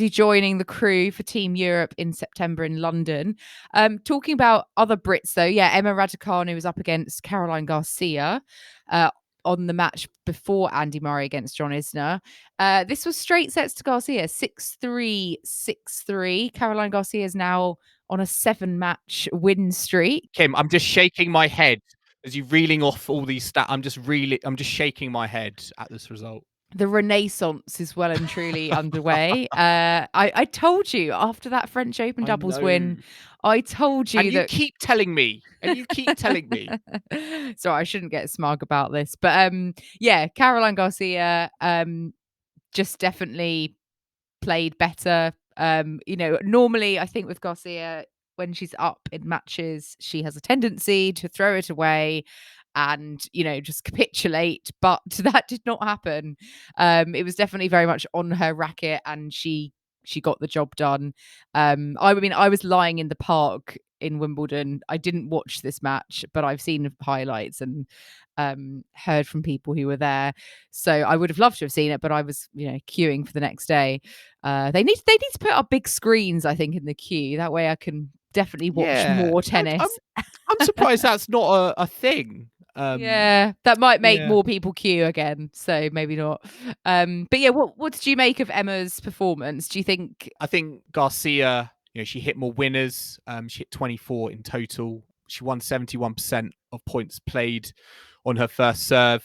joining the crew for Team Europe in September in London. Talking about other Brits though, Emma Raducanu was up against Caroline Garcia. on the match before Andy Murray against John Isner. This was straight sets to Garcia, 6-3, 6-3. Caroline Garcia is now on a 7-match win streak. Kim, I'm just shaking my head as you're reeling off all these stats. I'm just shaking my head at this result. The renaissance is well and truly underway. I told you after that French Open doubles win, I told you and you keep telling me. So I shouldn't get smug about this. But yeah, Caroline Garcia just definitely played better. Normally I think with Garcia, when she's up in matches, she has a tendency to throw it away and just capitulate, but that did not happen. It was definitely very much on her racket, and she got the job done. I was lying in the park in Wimbledon. I didn't watch this match, but I've seen highlights and heard from people who were there, so I would have loved to have seen it, but I was queuing for the next day. They need to put up big screens, I think, in the queue. That way I can definitely watch more tennis. I'm surprised that's not a thing. Yeah, that might make more people queue again, so maybe not. But yeah, what did you make of Emma's performance? Do you think? I think Garcia, she hit more winners. She hit 24 in total. She won 71% of points played on her first serve.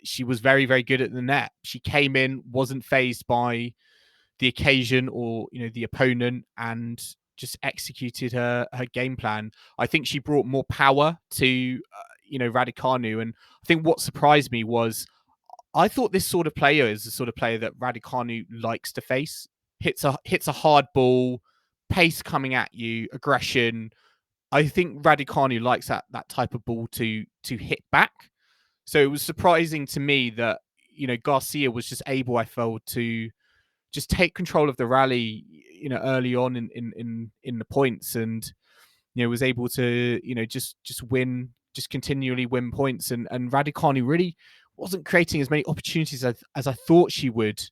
She was very, very good at the net. She came in, wasn't fazed by the occasion or the opponent, and just executed her game plan. I think she brought more power to Raducanu, and I think what surprised me was I thought this sort of player is the sort of player that Raducanu likes to face. Hits a hard ball, pace coming at you, aggression. I think Raducanu likes that type of ball to hit back. So it was surprising to me that Garcia was just able, I felt, to just take control of the rally, early on in the points, and was able to just win, just continually win points, and Raducanu really wasn't creating as many opportunities as I thought she would,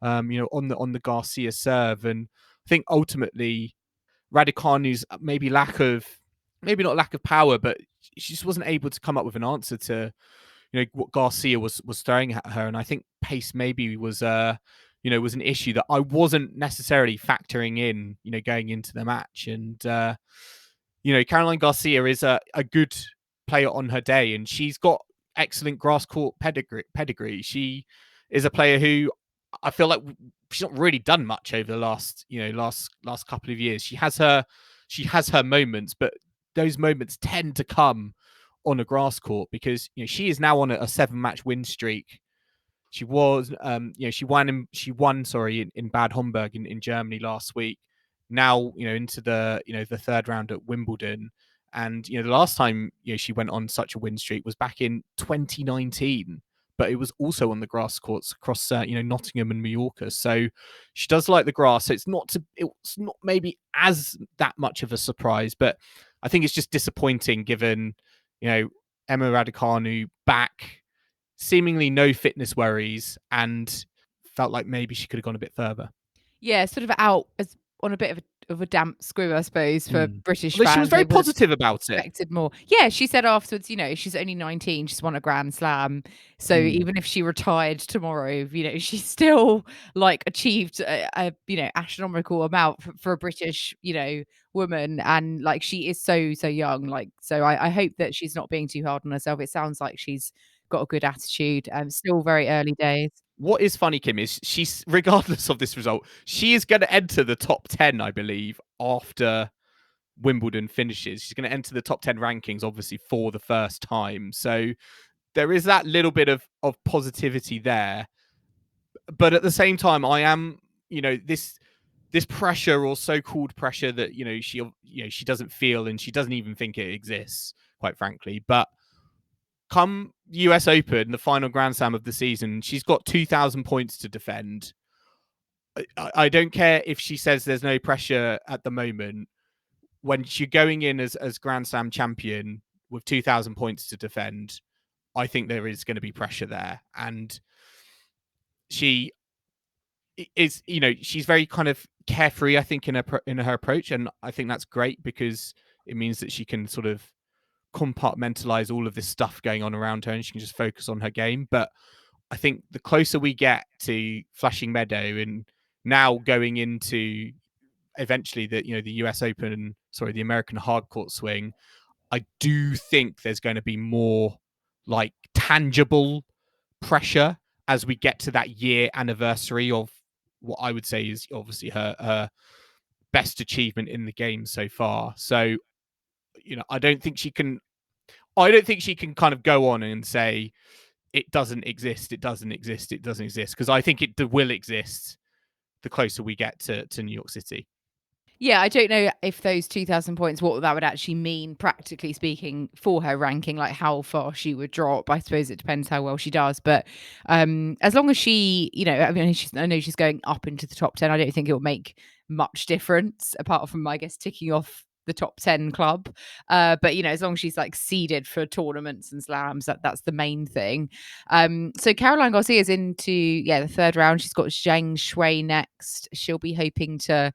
on the Garcia serve. And I think ultimately Raducanu's maybe not lack of power, but she just wasn't able to come up with an answer to what Garcia was throwing at her. And I think pace maybe was was an issue that I wasn't necessarily factoring in going into the match. And Caroline Garcia is a good player on her day, and she's got excellent grass court pedigree. She is a player who I feel like she's not really done much over the last couple of years. She has her moments, but those moments tend to come on a grass court, because she is now on a 7-match win streak. She was she won in Bad Homburg in Germany last week. Now into the the third round at Wimbledon, and the last time she went on such a win streak was back in 2019, but it was also on the grass courts across Nottingham and Mallorca. So she does like the grass. So it's not maybe as that much of a surprise, but I think it's just disappointing given Emma Raducanu back, seemingly no fitness worries, and felt like maybe she could have gone a bit further. Yeah, sort of out as on a bit of a damp squib, I suppose, for British fans. She was very positive about it. Expected more. Yeah, she said afterwards, she's only 19, she's won a Grand Slam. So even if she retired tomorrow, she's still achieved a astronomical amount for a British, woman. And she is so young. So I hope that she's not being too hard on herself. It sounds like she's got a good attitude. Still very early days. What is funny, Kim, is she's, regardless of this result, she is going to enter the top 10, I believe, after Wimbledon finishes. She's going to enter the top 10 rankings, obviously, for the first time. So there is that little bit of positivity there. But at the same time, I am, this pressure, or so-called pressure, that she doesn't feel, and she doesn't even think it exists, quite frankly. But come US Open, the final Grand Slam of the season, she's got 2,000 points to defend. I don't care if she says there's no pressure at the moment. When you're going in as Grand Slam champion with 2,000 points to defend, I think there is going to be pressure there. And she is, she's very kind of carefree, I think, in her approach. And I think that's great, because it means that she can sort of compartmentalize all of this stuff going on around her and she can just focus on her game. But I think the closer we get to Flushing Meadow and now going into eventually the US Open, the American hardcourt swing, I do think there's going to be more like tangible pressure as we get to that year anniversary of what I would say is obviously her best achievement in the game so far. So, I don't think she can kind of go on and say it doesn't exist, because I think it will exist the closer we get to New York City. Yeah, I don't know if those 2,000 points, what that would actually mean, practically speaking, for her ranking, like how far she would drop. I suppose it depends how well she does. But as long as she, I know she's going up into the top 10. I don't think it will make much difference, apart from, I guess, ticking off the top 10 club. But, as long as she's like seeded for tournaments and slams, that's the main thing. So Caroline Garcia's into, the third round. She's got Zhang Shui next. She'll be hoping to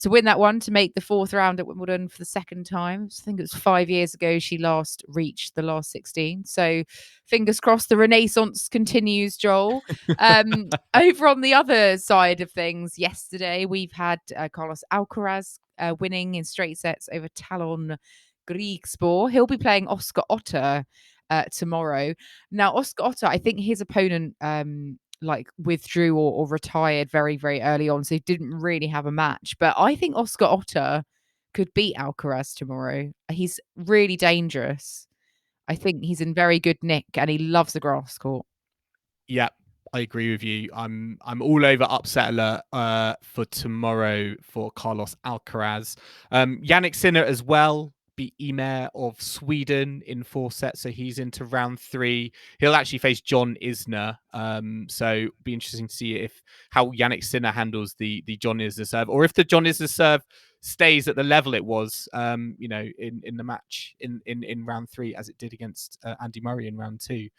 win that one, to make the fourth round at Wimbledon for the second time. I think it was 5 years ago she last reached the last 16. So fingers crossed the renaissance continues, Joel. Over on the other side of things, yesterday we've had Carlos Alcaraz winning in straight sets over Talon Griekspoor. He'll be playing Oscar Otte tomorrow. Now, Oscar Otte, I think his opponent withdrew or retired very, very early on, so he didn't really have a match. But I think Oscar Otte could beat Alcaraz tomorrow. He's really dangerous. I think he's in very good nick and he loves the grass court. Yeah, I agree with you. I'm all over upset alert for tomorrow for Carlos Alcaraz. Jannik Sinner as well. Beat Ymer of Sweden in 4 sets, so he's into round 3. He'll actually face John Isner, so be interesting to see how Jannik Sinner handles the John Isner serve, or if the John Isner serve stays at the level it was, in the match in round 3 as it did against Andy Murray in round 2.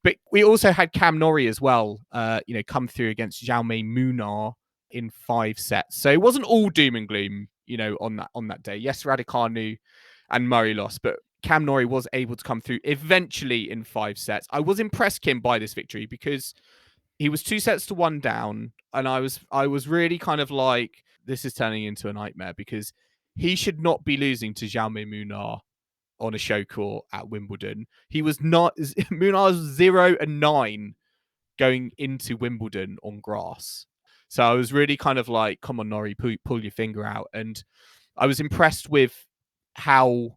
But we also had Cam Norrie as well, come through against Jaume Munar in 5 sets. So it wasn't all doom and gloom, on that day. Yes, Raducanu and Murray lost, but Cam Norrie was able to come through eventually in 5 sets. I was impressed, Kim, by this victory because he was 2-1 down, and I was really kind of like, this is turning into a nightmare because he should not be losing to Jaume Munar on a show court at Wimbledon. He was not. Munar's 0-9 going into Wimbledon on grass. So I was really kind of like, come on, Norrie, pull your finger out. And I was impressed with how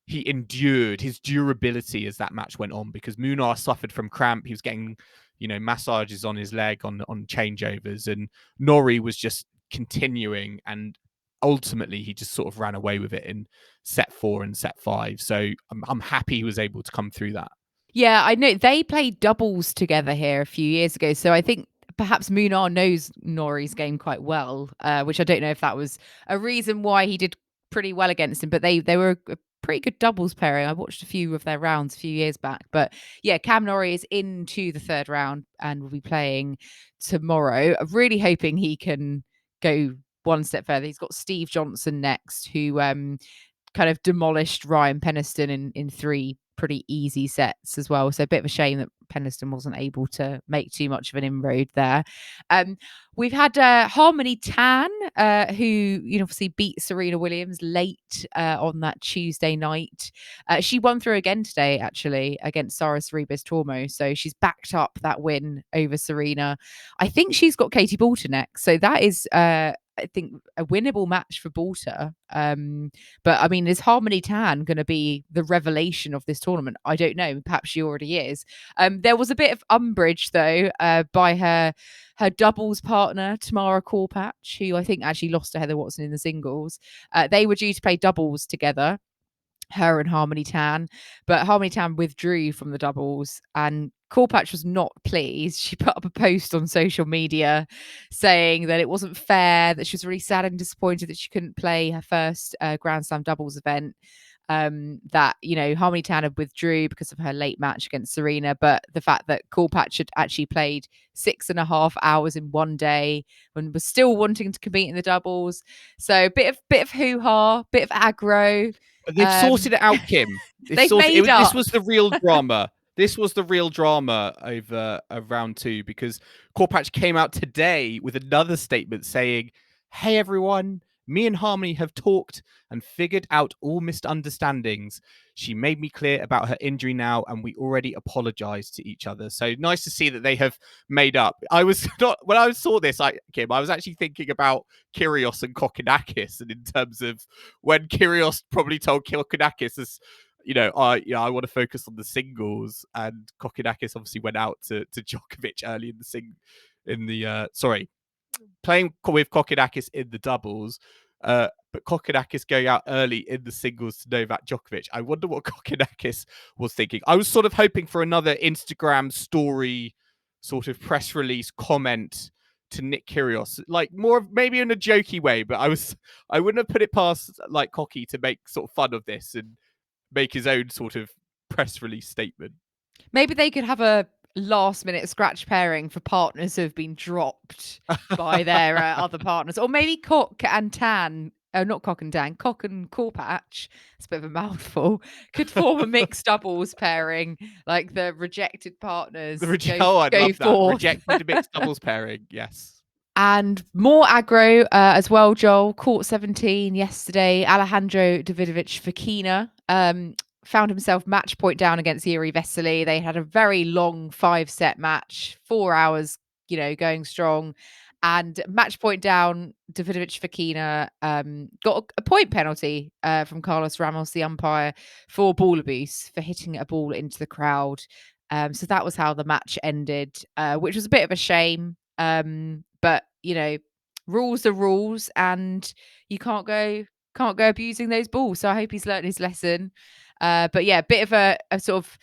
he endured, his durability as that match went on, because Munar suffered from cramp. He was getting, massages on his leg on changeovers, and Norrie was just continuing, and ultimately he just sort of ran away with it in set 4 and set 5. So I'm happy he was able to come through that. Yeah, I know they played doubles together here a few years ago. So I think perhaps Munar knows Norrie's game quite well, which I don't know if that was a reason why he did pretty well against him, but they were a pretty good doubles pairing. I watched a few of their rounds a few years back. But yeah, Cam Norrie is into the third round and will be playing tomorrow. I'm really hoping he can go one step further. He's got Steve Johnson next, who kind of demolished Ryan Peniston in 3 pretty easy sets as well. So a bit of a shame that Peniston wasn't able to make too much of an inroad there. We've had Harmony Tan, who obviously beat Serena Williams late on that Tuesday night. She won through again today, actually, against Sara Sorribes Tormo. So she's backed up that win over Serena. I think she's got Katie Boulter next. So that is I think a winnable match for Boulter. But I mean, is Harmony Tan going to be the revelation of this tournament? I don't know. Perhaps she already is. There was a bit of umbrage though by her doubles partner Tamara Korpatsch, who I think actually lost to Heather Watson in the singles. They were due to play doubles together, her and Harmony Tan, but Harmony Tan withdrew from the doubles, and Korpatsch was not pleased. She put up a post on social media saying that it wasn't fair, that she was really sad and disappointed that she couldn't play her first Grand Slam doubles event. That Harmony Tan had withdrew because of her late match against Serena, but the fact that Korpatsch had actually played 6.5 hours in one day and was still wanting to compete in the doubles. So bit of hoo-ha, bit of aggro. But they've sorted it out, Kim. This was the real drama. This was the real drama over round 2, because Korpatch came out today with another statement saying, "Hey everyone, me and Harmony have talked and figured out all misunderstandings. She made me clear about her injury now, and we already apologized to each other." So nice to see that they have made up. When I saw this, Kim, I was actually thinking about Kyrgios and Kokkinakis, and in terms of when Kyrgios probably told Kokkinakis, I want to focus on the singles, and Kokkinakis obviously went out to Djokovic early playing with Kokkinakis in the doubles, but Kokkinakis going out early in the singles to Novak Djokovic. I wonder what Kokkinakis was thinking. I was sort of hoping for another Instagram story sort of press release comment to Nick Kyrgios, like more maybe in a jokey way, but I wouldn't have put it past like Cocky to make sort of fun of this and make his own sort of press release statement. Maybe they could have a last minute scratch pairing for partners who have been dropped by their other partners, or maybe Cock and Tan. Oh, not Cock and Tan. Cock and Korpatch. It's a bit of a mouthful. Could form a mixed doubles pairing, like the rejected partners. I'd love that. Rejected mixed doubles pairing. Yes. And more aggro as well, Joel. Court 17 yesterday. Alejandro Davidovich Fokina found himself match point down against Jiri Vesely. They had a very long 5-set match, 4 hours, going strong. And match point down, Davidovich Fokina got a point penalty from Carlos Ramos, the umpire, for ball abuse, for hitting a ball into the crowd. So that was how the match ended, which was a bit of a shame. But rules are rules, and you can't go abusing those balls. So I hope he's learned his lesson. But yeah, a bit of a sort of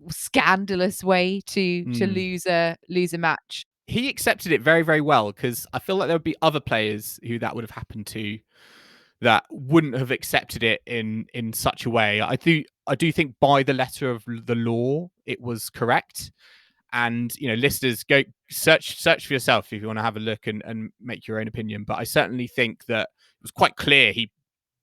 scandalous way to lose a match. He accepted it very, very well, because I feel like there would be other players who that would have happened to that wouldn't have accepted it in such a way. I do think by the letter of the law, it was correct. And listeners, go search for yourself if you want to have a look and make your own opinion. But I certainly think that it was quite clear he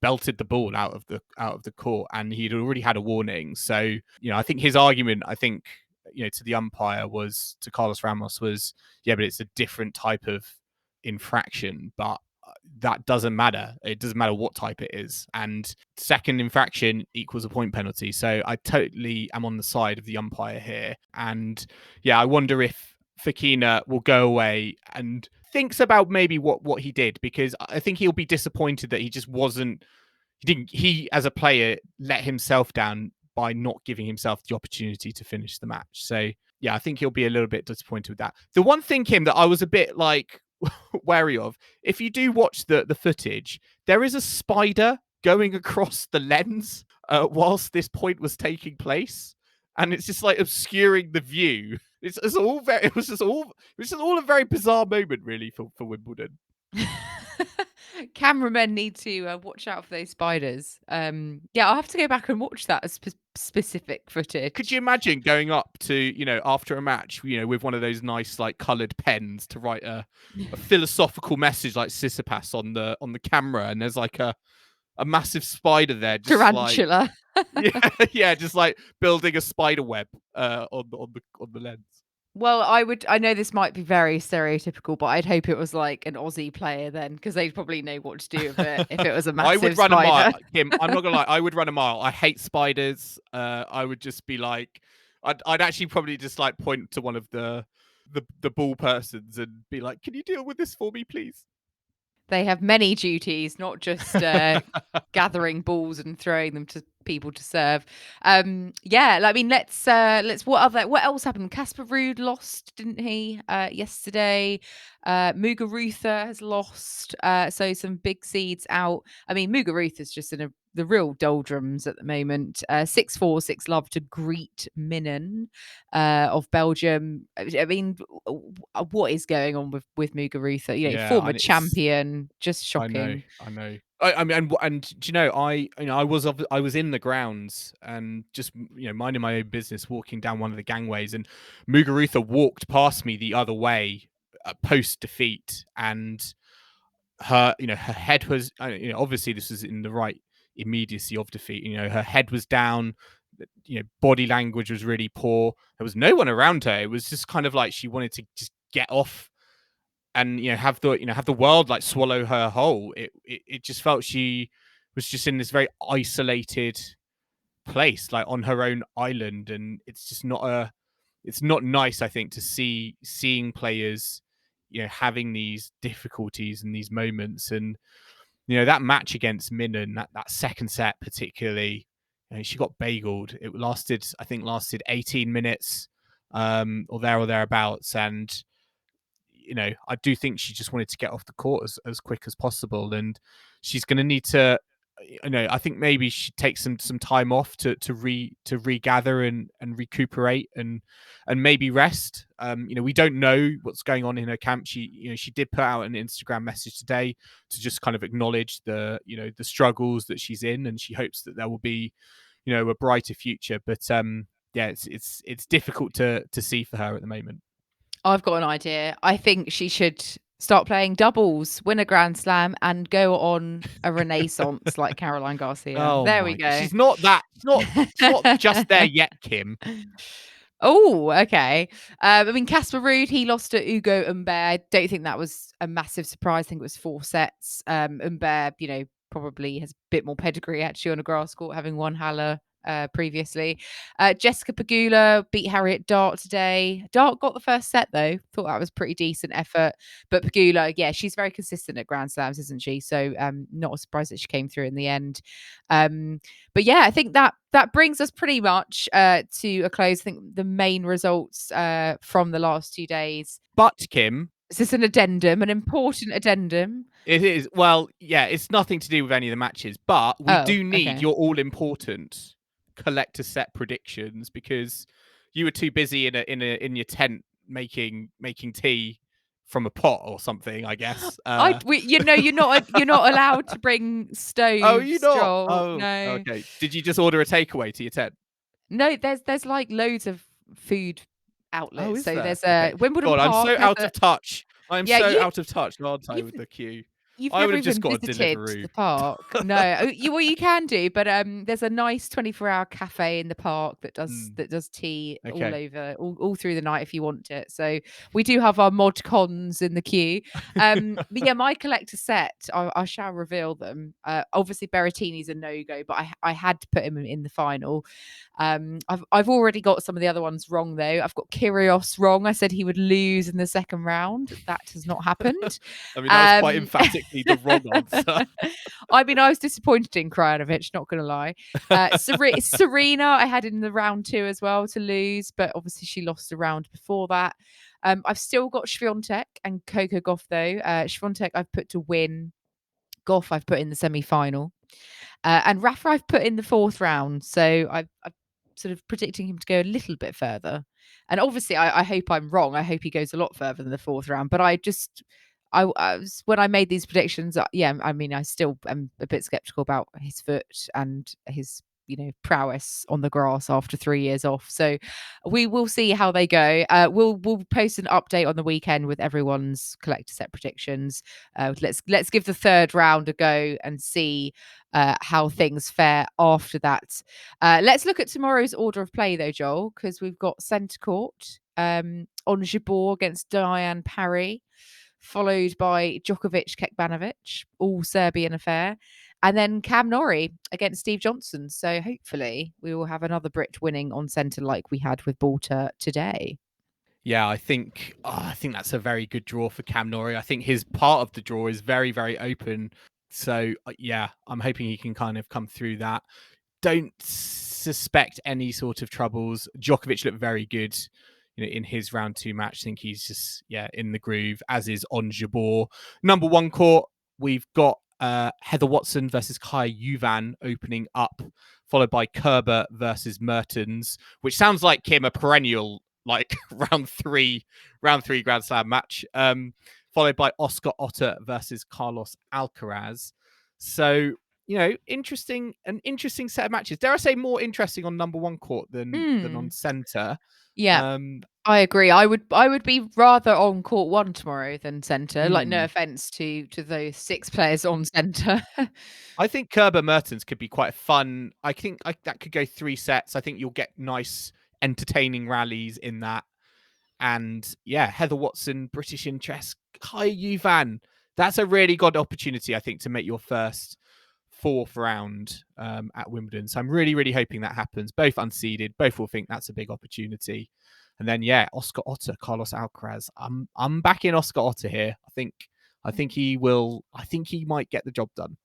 belted the ball out of the court, and he'd already had a warning. So I think his argument, to the umpire, to Carlos Ramos, was, yeah, but it's a different type of infraction, but that doesn't matter. It doesn't matter what type it is. And second infraction equals a point penalty. So I totally am on the side of the umpire here. And yeah, I wonder if Fokina will go away and thinks about maybe what he did, because I think he'll be disappointed that he as a player let himself down by not giving himself the opportunity to finish the match. So yeah, I think he'll be a little bit disappointed with that. The one thing, Kim, that I was a bit wary of, if you do watch the footage, there is a spider going across the lens whilst this point was taking place, and it's just obscuring the view. It was just all a very bizarre moment, really, for Wimbledon. Cameramen need to watch out for those spiders. Yeah, I'll have to go back and watch that as specific footage. Could you imagine going up to, after a match, with one of those nice coloured pens to write a philosophical message like Tsitsipas on the camera, and there's a massive spider there, just tarantula. yeah, just building a spider web on the lens. Well, I know this might be very stereotypical, but I'd hope it was an Aussie player then, because they'd probably know what to do with it if it was a massive I would run spider. a mile, Kim. I'm not gonna lie, I would run a mile. I hate spiders. I would just be I'd actually probably just point to one of the ball persons and be like, "Can you deal with this for me, please?" They have many duties, not just gathering balls and throwing them to people to serve. Let's what else happened? Casper Ruud lost, didn't he? Yesterday. Muguruza has lost. So some big seeds out. I mean, Muguruza's just in the real doldrums at the moment. 6-4, 6-love to Greet Minnen of Belgium. I mean, what is going on with Muguruza? Former champion, just shocking. I know. I mean, and do you know, I was in the grounds and just minding my own business, walking down one of the gangways, and Muguruza walked past me the other way post defeat, and her head was obviously this was in the right immediacy of defeat. Her head was down. Body language was really poor. There was no one around her. It was just kind of like she wanted to just get off and have the world like swallow her whole. It just felt she was just in this very isolated place, like on her own island, and it's not nice, I think, to seeing players having these difficulties and these moments. And that match against Minnan, that second set particularly, she got bageled. It lasted 18 minutes or thereabouts, and I do think she just wanted to get off the court as quick as possible, and she's going to need to. I think maybe she takes some time off to regather and recuperate and maybe rest. We don't know what's going on in her camp. She did put out an Instagram message today to just kind of acknowledge the struggles that she's in, and she hopes that there will be a brighter future. But it's difficult to see for her at the moment. I've got an idea. I think she should start playing doubles, win a Grand Slam, and go on a renaissance like Caroline Garcia. Oh, there we go. She's not just there yet, Kim. Oh, okay. I mean, Casper Ruud, he lost to Ugo Humbert. I don't think that was a massive surprise. I think it was 4 sets. Humbert, probably has a bit more pedigree actually on a grass court, having won Halle previously. Jessica Pegula beat Harriet Dart today. Dart got the first set though. Thought that was pretty decent effort. But Pegula, yeah, she's very consistent at Grand Slams, isn't she? So not a surprise that she came through in the end. But yeah, I think that brings us pretty much to a close. I think the main results from the last 2 days. But Kim, is this an addendum, an important addendum? It is. Well, yeah, it's nothing to do with any of the matches, but we do need your all-important collector set predictions, because you were too busy in your tent making tea from a pot or something, I guess. You're not allowed to bring stoves. Oh, you're not. Joel. Oh, no. Okay. Did you just order a takeaway to your tent? No, there's like loads of food outlets. So there? there's a Wimbledon God, Park. I'm so out of touch. I'm out of touch, aren't I, with the queue? I would have just got a Deliveroo. The park. No, you can do, but there's a nice 24-hour cafe in the park that does tea all over, all through the night if you want it. So we do have our mod cons in the queue. But yeah, my collector set, I shall reveal them. Obviously Berrettini's a no-go, but I had to put him in the final. I've already got some of the other ones wrong though. I've got Kyrgios wrong. I said he would lose in the second round. That has not happened. I mean, that was quite emphatically the wrong answer. I mean, I was disappointed in Krajinović, not going to lie. Serena, I had in the round 2 as well to lose, but obviously she lost a round before that. I've still got Swiatek and Coco Gauff though. Swiatek I've put to win. Gauff I've put in the semi-final. And Rafa I've put in the 4th round. So I've sort of predicting him to go a little bit further. And obviously I hope I'm wrong. I hope he goes a lot further than the 4th round. But I was, when I made these predictions, I mean, I still am a bit skeptical about his foot and his, prowess on the grass after 3 years off. So we will see how they go. We'll post an update on the weekend with everyone's collector set predictions. Let's give the 3rd round a go and see how things fare after that. Let's look at tomorrow's order of play though, Joel, because we've got centre court on Jabeur against Diane Parry, followed by Djokovic Kekmanovic, all Serbian affair, and then Cam Norrie against Steve Johnson. So hopefully we will have another Brit winning on centre like we had with Boulter today. Yeah, I think that's a very good draw for Cam Norrie. I think his part of the draw is very, very open. So yeah, I'm hoping he can kind of come through that. Don't suspect any sort of troubles. Djokovic looked very good in his round 2 match. I think he's just in the groove, as is on Jabeur. Number 1 court, we've got Heather Watson versus Kai Yuvan opening up, followed by Kerber versus Mertens, which sounds like, Kim, a perennial like round 3 Grand Slam match, followed by Oscar Otter versus Carlos Alcaraz. So interesting set of matches. Dare I say more interesting on number 1 court than on centre. Yeah. I agree. I would be rather on court 1 tomorrow than centre. Like, no offence to those 6 players on centre. I think Kerber Mertens could be quite fun. I think that could go 3 sets. I think you'll get nice, entertaining rallies in that. And yeah, Heather Watson, British interest. Hi, Yuvan. That's a really good opportunity, I think, to make your first 4th round at Wimbledon. So I'm really, really hoping that happens. Both unseeded, both will think that's a big opportunity. And then yeah, Oscar Otter, Carlos Alcaraz. I'm backing Oscar Otter here. I think he will. I think he might get the job done.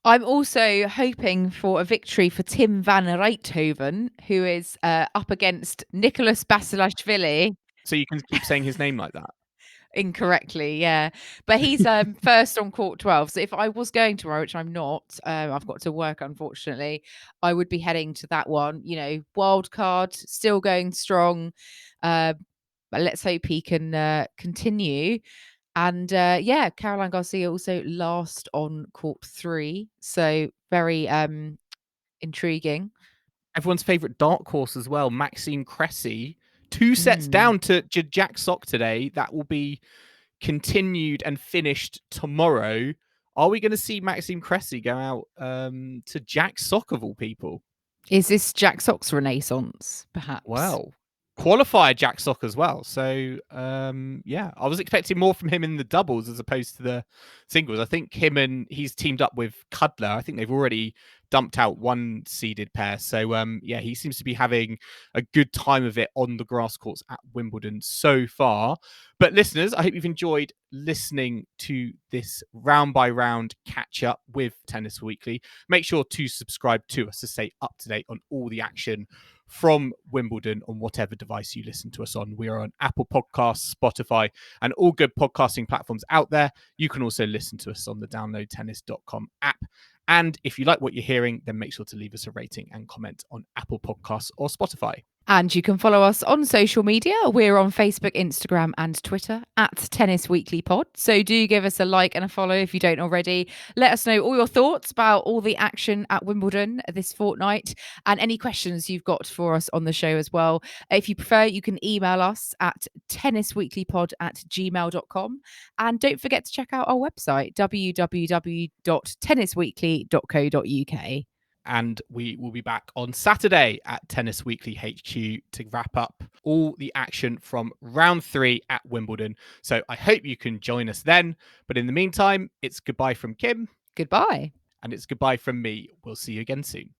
I'm also hoping for a victory for Tim van Rijthoven, who is up against Nicholas Basilashvili. So you can keep saying his name like that. Incorrectly, yeah. But he's first on court 12. So if I was going tomorrow, which I'm not, I've got to work, unfortunately, I would be heading to that one. You know, wild card, still going strong. But let's hope he can continue. And yeah, Caroline Garcia also last on court 3. So very intriguing. Everyone's favourite dark horse as well, Maxime Cressy. 2 sets down to Jack Sock today. That will be continued and finished tomorrow. Are we going to see Maxime Cressy go out to Jack Sock of all people? Is this Jack Sock's renaissance, perhaps? Well, qualified Jack Sock as well. So yeah, I was expecting more from him in the doubles as opposed to the singles. I think he's teamed up with Cudler. I think they've already dumped out 1 seeded pair. So yeah, he seems to be having a good time of it on the grass courts at Wimbledon so far. But listeners, I hope you've enjoyed listening to this round by round catch up with Tennis Weekly. Make sure to subscribe to us to stay up to date on all the action from Wimbledon on whatever device you listen to us on. We are on Apple Podcasts, Spotify, and all good podcasting platforms out there. You can also listen to us on the downloadtennis.com app. And if you like what you're hearing, then make sure to leave us a rating and comment on Apple Podcasts or Spotify. And you can follow us on social media. We're on Facebook, Instagram, and Twitter at Tennis Weekly Pod. So do give us a like and a follow if you don't already. Let us know all your thoughts about all the action at Wimbledon this fortnight and any questions you've got for us on the show as well. If you prefer, you can email us at tennisweeklypod@gmail.com. And don't forget to check out our website, www.tennisweekly.co.uk. And we will be back on Saturday at Tennis Weekly HQ to wrap up all the action from round 3 at Wimbledon. So I hope you can join us then. But in the meantime, it's goodbye from Kim. Goodbye. And it's goodbye from me. We'll see you again soon.